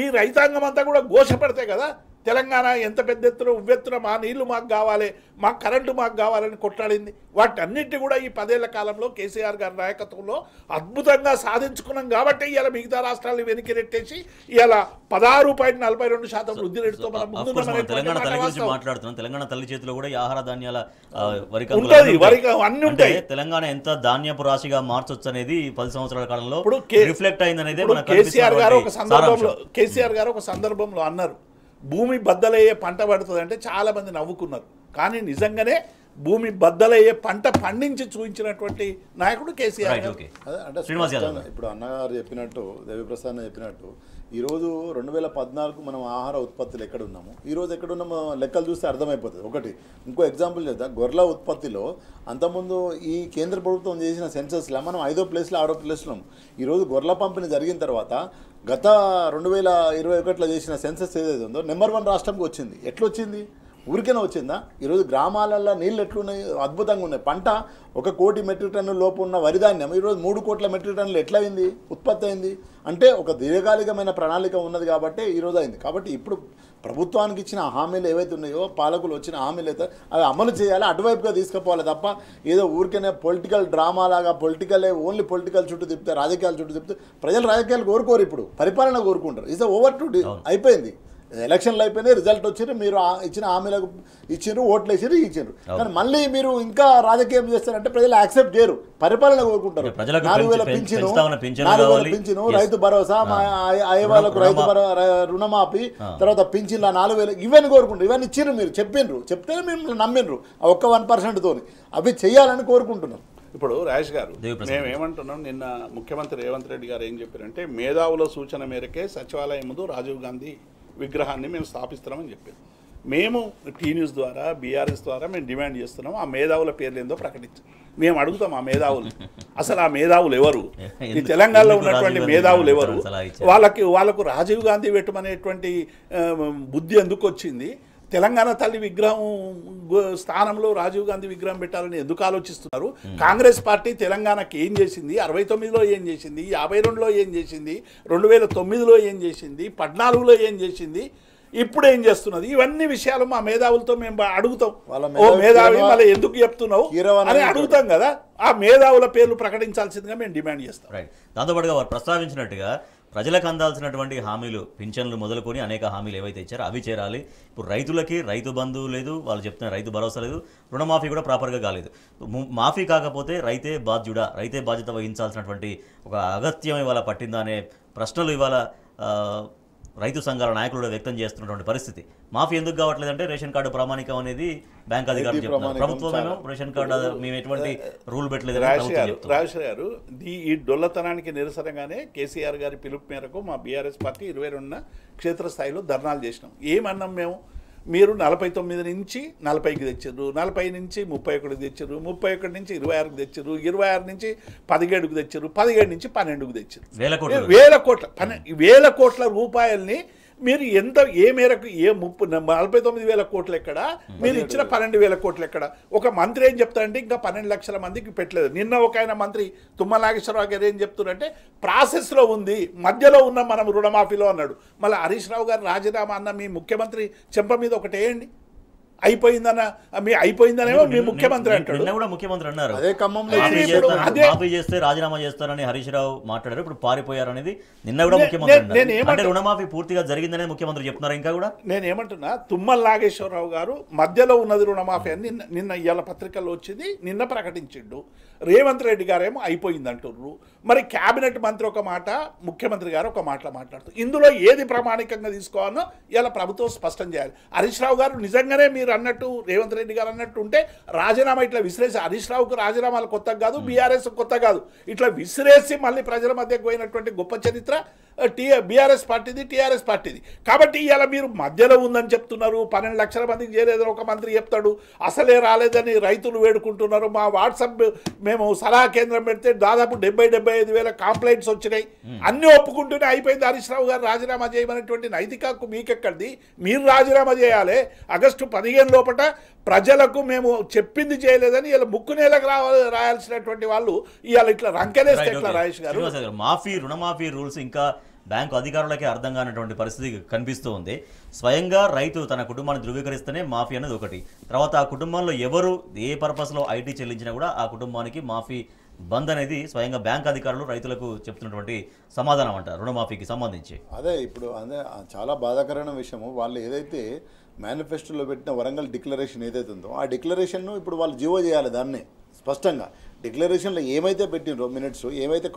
ఈ రైతాంగం అంతా కూడా ఘోషపెడతాయి కదా. తెలంగాణ ఎంత పెద్ద ఎత్తున ఉవ్వెత్తున మా నీళ్లు మాకు కావాలి, మా కరెంటు మాకు కావాలని కొట్లాడింది. వాటన్నిటి కూడా ఈ 10 ఏళ్ల కాలంలో కేసీఆర్ గారి నాయకత్వంలో అద్భుతంగా సాధించుకున్నాం. కాబట్టి ఇలా మిగతా రాష్ట్రాలను వెనక్కి నెట్టేసి ఇలా 16.42% వృద్ధి రేటుతో మనం మాట్లాడుతున్నాం. తెలంగాణ తల్లి చేతిలో కూడా ఆహార ధాన్యాల వరి అన్ని ఉంటాయి. తెలంగాణ ఎంత ధాన్యపు రాశిగా మార్చొచ్చు అనేది 10 సంవత్సరాల కాలంలో రిఫ్లెక్ట్ అయింది అనేది కేసీఆర్ గారు ఒక సందర్భంలో అన్నారు, భూమి బద్దలయ్యే పంట పడుతుంది అంటే చాలామంది నవ్వుకున్నారు. కానీ నిజంగానే భూమి బద్దలయ్యే పంట పండించి చూపించినటువంటి నాయకుడు కేసీఆర్ రైట్ గారు. ఓకే అదే అంటే శ్రీనివాస్ యాదవ్ స్పష్టంగా ఇప్పుడు అన్నగారు చెప్పినట్టు దేవిప్రసాద్ చెప్పినట్టు ఈరోజు 2014 మనం ఆహార ఉత్పత్తులు ఎక్కడ ఉన్నాము, ఈరోజు ఎక్కడ ఉన్నామో లెక్కలు చూస్తే అర్థమైపోతుంది. ఒకటి ఇంకో ఎగ్జాంపుల్ చెప్తా, గొర్రెల ఉత్పత్తిలో అంతకుముందు ఈ కేంద్ర ప్రభుత్వం చేసిన సెన్సస్లో మనం 5వ ప్లేస్లో 6వ ప్లేస్లో. ఈరోజు గొర్రెల పంపిణీ జరిగిన తర్వాత గత 2021లో చేసిన సెన్సస్ ఏదైతే ఉందో నెంబర్ 1 రాష్ట్రంకి వచ్చింది. ఎట్లా వచ్చింది? ఊరికేనే వచ్చిందా? ఈరోజు గ్రామాలల్లో నీళ్ళు ఎట్లున్నాయి? అద్భుతంగా ఉన్నాయి. పంట 1 కోటి మెట్రిక్ టన్నుల లోపు ఉన్న వరి ధాన్యం ఈరోజు 3 కోట్ల మెట్రిక్ టన్నులు ఎట్లా అయింది? ఉత్పత్తి అయింది అంటే ఒక దీర్ఘకాలికమైన ప్రణాళిక ఉన్నది కాబట్టి ఈరోజు అయింది. కాబట్టి ఇప్పుడు ప్రభుత్వానికి ఇచ్చిన హామీలు ఏవైతే ఉన్నాయో, పాలకులు వచ్చిన హామీలు అయితే అవి అమలు చేయాలి, అటువైపుగా తీసుకుపోవాలి తప్ప ఏదో ఊరికేనే పొలిటికల్ డ్రామా లాగా ఓన్లీ పొలిటికల్ చుట్టూ తిప్పితే, రాజకీయాల చుట్టూ తిప్పితే ప్రజలు రాజకీయాలు కోరుకోరు. ఇప్పుడు పరిపాలన కోరుకుంటారు. ఇస్ ఓవర్ టు అయిపోయింది. ఎలక్షన్లు అయిపోయినాయి, రిజల్ట్ వచ్చింది, మీరు ఇచ్చిన హామీలకు ఇచ్చిండ్రు, ఓట్లు వేసిరు, ఇచ్చిండ్రు. కానీ మళ్ళీ మీరు ఇంకా రాజకీయం చేస్తారంటే ప్రజలు యాక్సెప్ట్ చేయరు, పరిపాలన కోరుకుంటారు. 4,000 పింఛను, రైతు భరోసా, అయ్యే వాళ్ళకు రుణమాఫీ, తర్వాత పింఛన్ల 4,000 ఇవన్నీ కోరుకుంటారు. ఇవన్నీ ఇచ్చిండ్రు, మీరు చెప్తే మిమ్మల్ని నమ్మిండ్రు. ఒక్క 1% తోని అవి చేయాలని కోరుకుంటున్నారు. ఇప్పుడు రాజేష్ గారు, మేము ఏమంటున్నాం, నిన్న ముఖ్యమంత్రి రేవంత్ రెడ్డి గారు ఏం చెప్పారంటే మేధావుల సూచన మేరకే సచివాలయం ముందు రాజీవ్ గాంధీ విగ్రహాన్ని మేము స్థాపిస్తున్నామని చెప్పారు. మేము టీ న్యూస్ ద్వారా, బీఆర్ఎస్ ద్వారా మేము డిమాండ్ చేస్తున్నాం, ఆ మేధావుల పేర్లు ఏందో ప్రకటించాం. మేము అడుగుతాం ఆ మేధావులు, అసలు ఆ మేధావులు ఎవరు, ఈ తెలంగాణలో ఉన్నటువంటి మేధావులు ఎవరు, వాళ్ళకు రాజీవ్ గాంధీ పెట్టమనేటువంటి బుద్ధి ఎందుకు వచ్చింది, తెలంగాణ తల్లి విగ్రహం స్థానంలో రాజీవ్ గాంధీ విగ్రహం పెట్టాలని ఎందుకు ఆలోచిస్తున్నారు, కాంగ్రెస్ పార్టీ తెలంగాణకి ఏం చేసింది, 69లో ఏం చేసింది, 52లో ఏం చేసింది, 2009లో ఏం చేసింది, 14లో ఏం చేసింది, ఇప్పుడు ఏం చేస్తున్నది, ఇవన్నీ విషయాలు మా మేధావులతో మేము అడుగుతాం. ఓ మేధావి మళ్ళీ ఎందుకు చెప్తున్నావు అని అడుగుతాం కదా. ఆ మేధావుల పేర్లు ప్రకటించాల్సిందిగా మేము డిమాండ్ చేస్తాం. రైట్. దాంతోపాటుగా వారు ప్రస్తావించినట్టుగా ప్రజలకు అందాల్సినటువంటి హామీలు, పింఛన్లు మొదలుకొని అనేక హామీలు ఏవైతే ఇచ్చారో అవి చేరాలి. ఇప్పుడు రైతులకి రైతు బంధు లేదు, వాళ్ళు చెప్తున్న రైతు భరోసా లేదు, రుణమాఫీ కూడా ప్రాపర్గా కాలేదు. మాఫీ కాకపోతే రైతే బాధ్యత వహించాల్సినటువంటి ఒక అగత్యం ఇవాళ పట్టిందా అనే ప్రశ్నలు ఇవాళ రైతు సంఘాల నాయకులు కూడా వ్యక్తం చేస్తున్నటువంటి పరిస్థితి. మాఫీ ఎందుకు కావట్లేదంటే రేషన్ కార్డు ప్రామాణికం అనేది బ్యాంక్ అధికారులు చెప్తున్నారు. ప్రభుత్వమేమో రేషన్ కార్డు మేము ఎటువంటి రూల్ పెట్టలేదు. రాజేష్ గారు, ఈ డొల్లతనానికి నిరసనగానే కేసీఆర్ గారి పిలుపు మేరకు మా బీఆర్ఎస్ పార్టీ 22న క్షేత్రస్థాయిలో ధర్నాలు చేసినాం. ఏమన్నాం మేము, మీరు 49 నుంచి 40కి తెచ్చారు, 40 నుంచి 31కి తెచ్చారు, 31 నుంచి 26కి తెచ్చారు, 26 నుంచి 17కి తెచ్చారు, 17 నుంచి 12కి తెచ్చారు. వేల కోట్ల రూపాయల్ని మీరు ఏ మేరకు 49,000 కోట్లు ఎక్కడ, మీరు ఇచ్చిన 12,000 కోట్లు ఎక్కడ? ఒక మంత్రి ఏం చెప్తారంటే ఇంకా 12 లక్షల మందికి పెట్టలేదు. నిన్న ఒక ఆయన మంత్రి తుమ్మల నాగేశ్వరరావు గారు ఏం చెప్తున్నారంటే ప్రాసెస్లో ఉంది, మధ్యలో ఉన్న మనం రుణమాఫీలో అన్నాడు. మళ్ళీ హరీష్ రావు గారు రాజీనామా అన్న మీ ముఖ్యమంత్రి చెంప మీద ఒకటి వేయండి, అయిపోయిందనేమో మీ ముఖ్యమంత్రి అంటాడు. కూడా ముఖ్యమంత్రి అన్నారు అదే ఖమ్మంలో మాఫీ చేస్తే రాజీనామా చేస్తారని హరీష్ రావు మాట్లాడారు. ఇప్పుడు పారిపోయారు అనేది నిన్న కూడా ముఖ్యమంత్రి అంటే రుణమాఫీ పూర్తిగా జరిగిందనే ముఖ్యమంత్రి చెప్తున్నారు. ఇంకా కూడా నేనేమంటున్నా, తుమ్మల నాగేశ్వరరావు గారు మధ్యలో ఉన్నది రుణమాఫీ అని నిన్న ఇవాళ పత్రికల్లో వచ్చింది, నిన్న ప్రకటించిండు. రేవంత్ రెడ్డి గారేమో అయిపోయింది అంటుర్రు. మరి క్యాబినెట్ మంత్రి ఒక మాట, ముఖ్యమంత్రి గారు ఒక మాట మాట్లాడుతారు. ఇందులో ఏది ప్రామాణికంగా తీసుకోవాలో ఇలా ప్రభుత్వం స్పష్టం చేయాలి. హరీష్ రావు గారు నిజంగానే మీరు అన్నట్టు, రేవంత్ రెడ్డి గారు అన్నట్టు ఉంటే రాజీనామా ఇట్లా విసిరేసి, హరీష్ రావుకు రాజీనామాలు కొత్త కాదు, బీఆర్ఎస్ కొత్త కాదు, ఇట్లా విసిరేసి మళ్ళీ ప్రజల మధ్యకు పోయినటువంటి గొప్ప చరిత్ర బీఆర్ఎస్ పార్టీది, టీఆర్ఎస్ పార్టీది. కాబట్టి ఇలా మీరు మధ్యలో ఉందని చెప్తున్నారు, 12 లక్షల మందికి చేరేదని ఒక మంత్రి చెప్తాడు, అసలే రాలేదని రైతులు వేడుకుంటున్నారు. మా వాట్సాప్ మేము సలహా కేంద్రం పెడితే దాదాపు 70,000-75,000 కంప్లైంట్స్ వచ్చినాయి. అన్నీ ఒప్పుకుంటూనే అయిపోయింది. హరీష్ రావు గారు రాజీనామా చేయమనేటువంటి నైతిక హక్కు మీకెక్కడిది? మీరు రాజీనామా చేయాలి. ఆగస్టు 15 లోపల ప్రజలకు మేము చెప్పింది చేయలేదని ఇలా ముక్కు నేలకు రాయాల్సినటువంటి వాళ్ళు ఇవాళ ఇట్లా రంకెలేస్తే ఎట్లా? రాజేష్ గారు, రుణమాఫీ రూల్స్ ఇంకా బ్యాంకు అధికారులకే అర్థం కానటువంటి పరిస్థితి కనిపిస్తూ ఉంది. స్వయంగా రైతు తన కుటుంబాన్ని ధృవీకరిస్తేనే మాఫీ అనేది ఒకటి. తర్వాత ఆ కుటుంబంలో ఎవరు ఏ పర్పస్లో ఐటీ చెల్లించినా కూడా ఆ కుటుంబానికి మాఫీ బంద్ అనేది స్వయంగా బ్యాంక్ అధికారులు రైతులకు చెప్తున్నటువంటి సమాధానం అంట రుణమాఫీకి సంబంధించి. అదే ఇప్పుడు అదే చాలా బాధాకరమైన విషయము. వాళ్ళు ఏదైతే మేనిఫెస్టోలో పెట్టిన వరంగల్ డిక్లరేషన్ ఏదైతే ఉందో ఆ డిక్లరేషన్ను ఇప్పుడు వాళ్ళు జీవో చేయాలి. దాన్ని స్పష్టంగా డిక్లరేషన్లో ఏమైతే పెట్టినరో మినిట్స్ ఏమైతే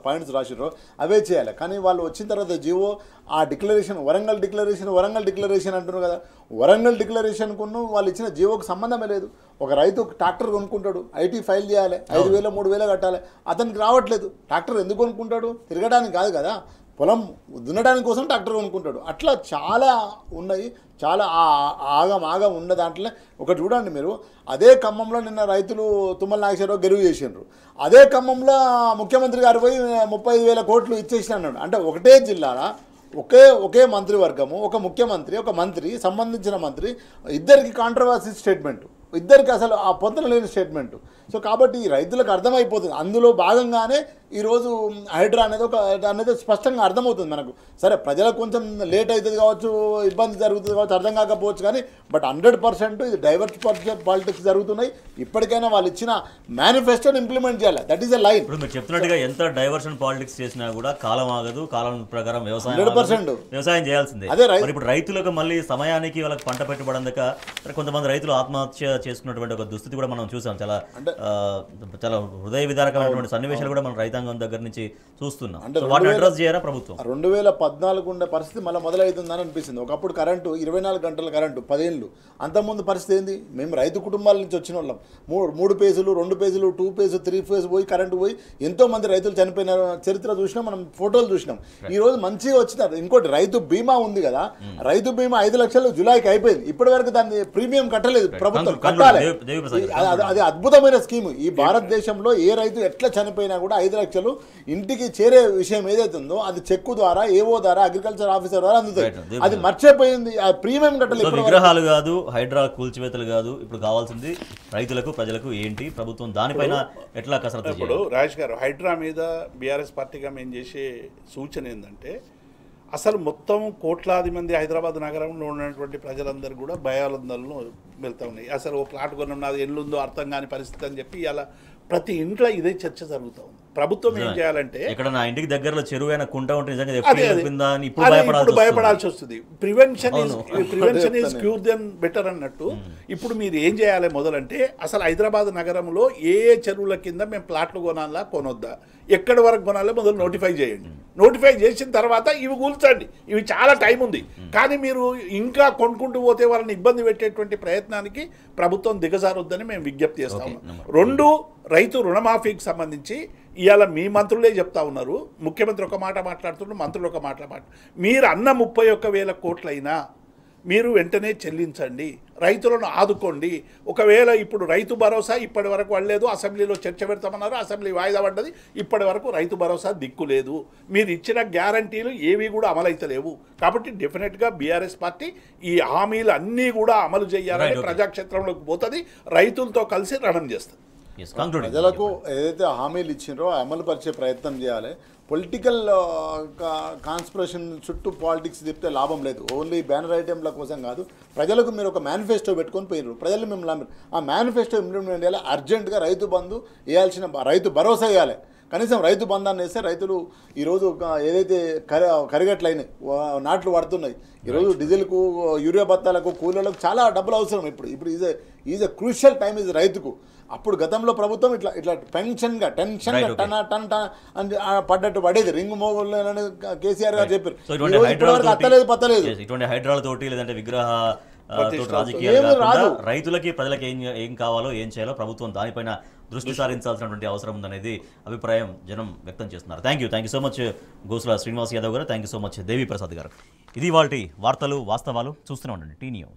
పాయింట్స్ రాసినరో అవే చేయాలి. కానీ వాళ్ళు వచ్చిన తర్వాత జీవో ఆ డిక్లరేషన్ వరంగల్ డిక్లరేషన్ అంటున్నారు కదా, వరంగల్ డిక్లరేషన్కును వాళ్ళు ఇచ్చిన జీవోకు సంబంధమే లేదు. ఒక రైతు ట్రాక్టర్ కొనుక్కుంటాడు, ఐటీ ఫైల్ చేయాలి, 5,000 3,000 కట్టాలి, అతనికి రావట్లేదు. ట్రాక్టర్ ఎందుకు కొనుక్కుంటాడు? తిరగడానికి కాదు కదా, పొలం దున్నడానికి కోసం ట్రాక్టర్ కొనుక్కుంటాడు. అట్లా చాలా ఉన్నాయి, చాలా ఆగం ఉన్న దాంట్లో ఒకటి చూడండి మీరు. అదే ఖమ్మంలో నిన్న రైతులు తుమ్మల నాగేశ్వరరావు గెలువు చేసిండ్రు. అదే ఖమ్మంలో ముఖ్యమంత్రి గారు పోయి 35,000 కోట్లు ఇచ్చేసిన అన్నాడు. అంటే ఒకటే జిల్లాలో ఒకే మంత్రివర్గము, ఒక ముఖ్యమంత్రి, ఒక మంత్రి, సంబంధించిన మంత్రి, ఇద్దరికి కాంట్రవర్సీ స్టేట్మెంట్, ఇద్దరికి అసలు ఆ పొంతన లేని స్టేట్మెంట్. సో కాబట్టి ఈ రైతులకు అర్థమైపోతుంది. అందులో భాగంగానే ఈరోజు హైడ్రా అనేది స్పష్టంగా అర్థమవుతుంది మనకు. సరే ప్రజలకు కొంచెం లేట్ అవుతుంది కావచ్చు, ఇబ్బంది జరుగుతుంది కావచ్చు, అర్థం కాకపోవచ్చు, కానీ బట్ 100% ఇది డైవర్స్ పాలిటిక్స్ జరుగుతున్నాయి. ఇప్పటికైనా వాళ్ళు ఇచ్చిన మేనిఫెస్టోని ఇంప్లిమెంట్ చేయాలి. That is a line. ఇప్పుడు మీరు చెప్తున్నట్టుగా ఎంత డైవర్షన్ పాలిటిక్స్ చేసినా కూడా కాలం ఆగదు, కాలం ప్రకారం వ్యవసాయం 100% వ్యవసాయం చేయాల్సిందే. అదే మరి ఇప్పుడు రైతులకు మళ్ళీ సమయానికి వాళ్ళకి పంట పెట్టుబడి అందక కొంతమంది రైతులు ఆత్మహత్య చేసుకున్నటువంటి ఒక దుస్థితి కూడా మనం చూసాం. చాలా హృదయ విదారకమైనటువంటి సన్నివేశాలు కూడా మనం రైతాంగం దగ్గర నుంచి చూస్తున్నాం. వాటిని అడ్రస్ చేయారా ప్రభుత్వం? 2014 ఉండే పరిస్థితి మళ్ళీ మొదలవుతుందని అనిపిస్తుంది. ఒకప్పుడు కరెంటు 24 గంటల కరెంటు 10 ఏళ్ళు. అంతకుముందు పరిస్థితి ఏంది? మేము రైతు కుటుంబాల నుంచి వచ్చిన వాళ్ళం. 3 ఫేజులు 2 ఫేజులు 2 ఫేజ్ 3 ఫేజ్ పోయి కరెంటు పోయి ఎంతో మంది రైతులు చనిపోయిన చరిత్ర చూసినాం, మనం ఫోటోలు చూసినాం. ఈ రోజు మంచిగా వచ్చినారు. ఇంకోటి రైతు బీమా ఉంది కదా, రైతు బీమా 5 లక్షలు జూలైకి అయిపోయింది. ఇప్పటి వరకు దాన్ని ప్రీమియం కట్టలేదు ప్రభుత్వం, కట్టాలి. అది అద్భుతమైన స్కీమ్. ఈ భారతదేశంలో ఏ రైతు ఎట్లా చనిపోయినా కూడా 5 లక్షలు ఇంటికి చేరే విషయం ఏదైతే ఉందో అది చెక్కు ద్వారా, ఏవో ద్వారా, అగ్రికల్చర్ ఆఫీసర్ ద్వారా అందుతాయి. అది మర్చిపోయింది. ఆ ప్రీమియం కట్టలేదు. విగ్రహాలు కాదు, హైడ్రా కూల్చివేతలు కాదు, ఇప్పుడు కావాల్సింది రైతులకు ప్రజలకు ఏంటి, ప్రభుత్వం దానిపైన ఎట్లా కసరత్తు. ఇప్పుడు రాజేష్ గారు, హైడ్రా మీద బీఆర్ఎస్ పార్టీగా మేము చేసే సూచన ఏంటంటే, అసలు మొత్తం కోట్లాది మంది హైదరాబాద్ నగరంలో ఉన్నటువంటి ప్రజలందరూ కూడా భయాందోళనలో వెళ్తూ ఉన్నాయి. అసలు ఓ ప్లాట్ కొనం, నాది ఎల్లుందో అర్థం కాని పరిస్థితి అని చెప్పి ఇలా ప్రతి ఇంట్లో ఇదే చర్చ జరుగుతూ ఉంది. ప్రభుత్వం ఏం చేయాలంటే, ఇక్కడ నా ఇంటికి దగ్గరలో చెరువైన కుంట ఉంటే నిజంగా ఇప్పుడు భయపడాల్సి వస్తుంది. Prevention is cure then better అన్నట్టు. ఇప్పుడు మీరు ఏం చేయాలి మొదలంటే, అసలు హైదరాబాద్ నగరంలో ఏ చెరువుల కింద మేము ప్లాట్లు కొనాలా కొనొద్దా, ఎక్కడి వరకు కొనాలో మొదలు నోటిఫై చేయండి. నోటిఫై చేసిన తర్వాత ఇవి కూల్చండి. ఇవి చాలా టైం ఉంది. కానీ మీరు ఇంకా కొనుక్కుంటూ పోతే వాళ్ళని ఇబ్బంది పెట్టేటువంటి ప్రయత్నానికి ప్రభుత్వం దిగజారొద్దని మేము విజ్ఞప్తి చేస్తాము. 2, రైతు రుణమాఫీకి సంబంధించి ఇవాళ మీ మంత్రులే చెప్తా ఉన్నారు. ముఖ్యమంత్రి ఒక మాట మాట్లాడుతున్నారు, మంత్రులు ఒక మాట మీరు అన్న 31,000 కోట్లైనా మీరు వెంటనే చెల్లించండి, రైతులను ఆదుకోండి. ఒకవేళ ఇప్పుడు రైతు భరోసా ఇప్పటి వరకు పడలేదు, అసెంబ్లీలో చర్చ పెడతామన్నారు, అసెంబ్లీ వాయిదా పడ్డది, ఇప్పటి వరకు రైతు భరోసా దిక్కు లేదు. మీరు ఇచ్చిన గ్యారంటీలు ఏవి కూడా అమలైతలేవు. కాబట్టి డెఫినెట్గా బీఆర్ఎస్ పార్టీ ఈ హామీలు అన్నీ కూడా అమలు చేయాలని ప్రజాక్షేత్రంలోకి పోతుంది, రైతులతో కలిసి రణం చేస్తుంది. ప్రజలకు ఏదైతే హామీలు ఇచ్చినారో అమలు పరిచే ప్రయత్నం చేయాలి. పొలిటికల్ కాన్స్పిరేషన్ చుట్టూ పాలిటిక్స్ చెప్తే లాభం లేదు. ఓన్లీ బ్యానర్ ఐటెంల కోసం కాదు, ప్రజలకు మీరు ఒక మేనిఫెస్టో పెట్టుకొని పోయినారు. ప్రజలు మిమ్మల్ని ఆ మేనిఫెస్టో ఇంప్లిమెంట్ చేయాలి. అర్జెంటుగా రైతు బంధు వేయాల్సిన, రైతు భరోసా వేయాలి. కనీసం రైతు బంధాన్ని వేస్తే రైతులు ఈరోజు ఏదైతే కరిగట్లయినాయి, నాట్లు పడుతున్నాయి. ఈరోజు డీజిల్కు, యూరియా బత్తాలకు, కూలీలకు చాలా డబ్బులు అవసరం. ఇప్పుడు ఈజ్ ఎ క్రూషియల్ టైం ఇది రైతుకు. అప్పుడు గతంలో ప్రభుత్వం ఇట్లా టెన్షన్గా టన్ అని పడ్డట్టు పడేది. రింగ్ మోగులని కేసీఆర్ గారు చెప్పారు. అత్తలేదు పత్తలేదు. ఇటువంటి హైడ్రాలతోటి లేదంటే విగ్రహ రాజకీయాలు రైతులకి ప్రజలకి ఏం కావాలో ఏం చేయాలో ప్రభుత్వం దానిపైన దృష్టి సారించాల్సినటువంటి అవసరం ఉందనేది అభిప్రాయం జనం వ్యక్తం చేస్తున్నారు. Thank you so much Gosula Srinivas Yadav గారు. థ్యాంక్ యూ సో మచ్ దేవి ప్రసాద్ గారు. ఇది వాటి వార్తలు వాస్తవాలు. చూస్తూనే ఉండండి టీ న్యూస్.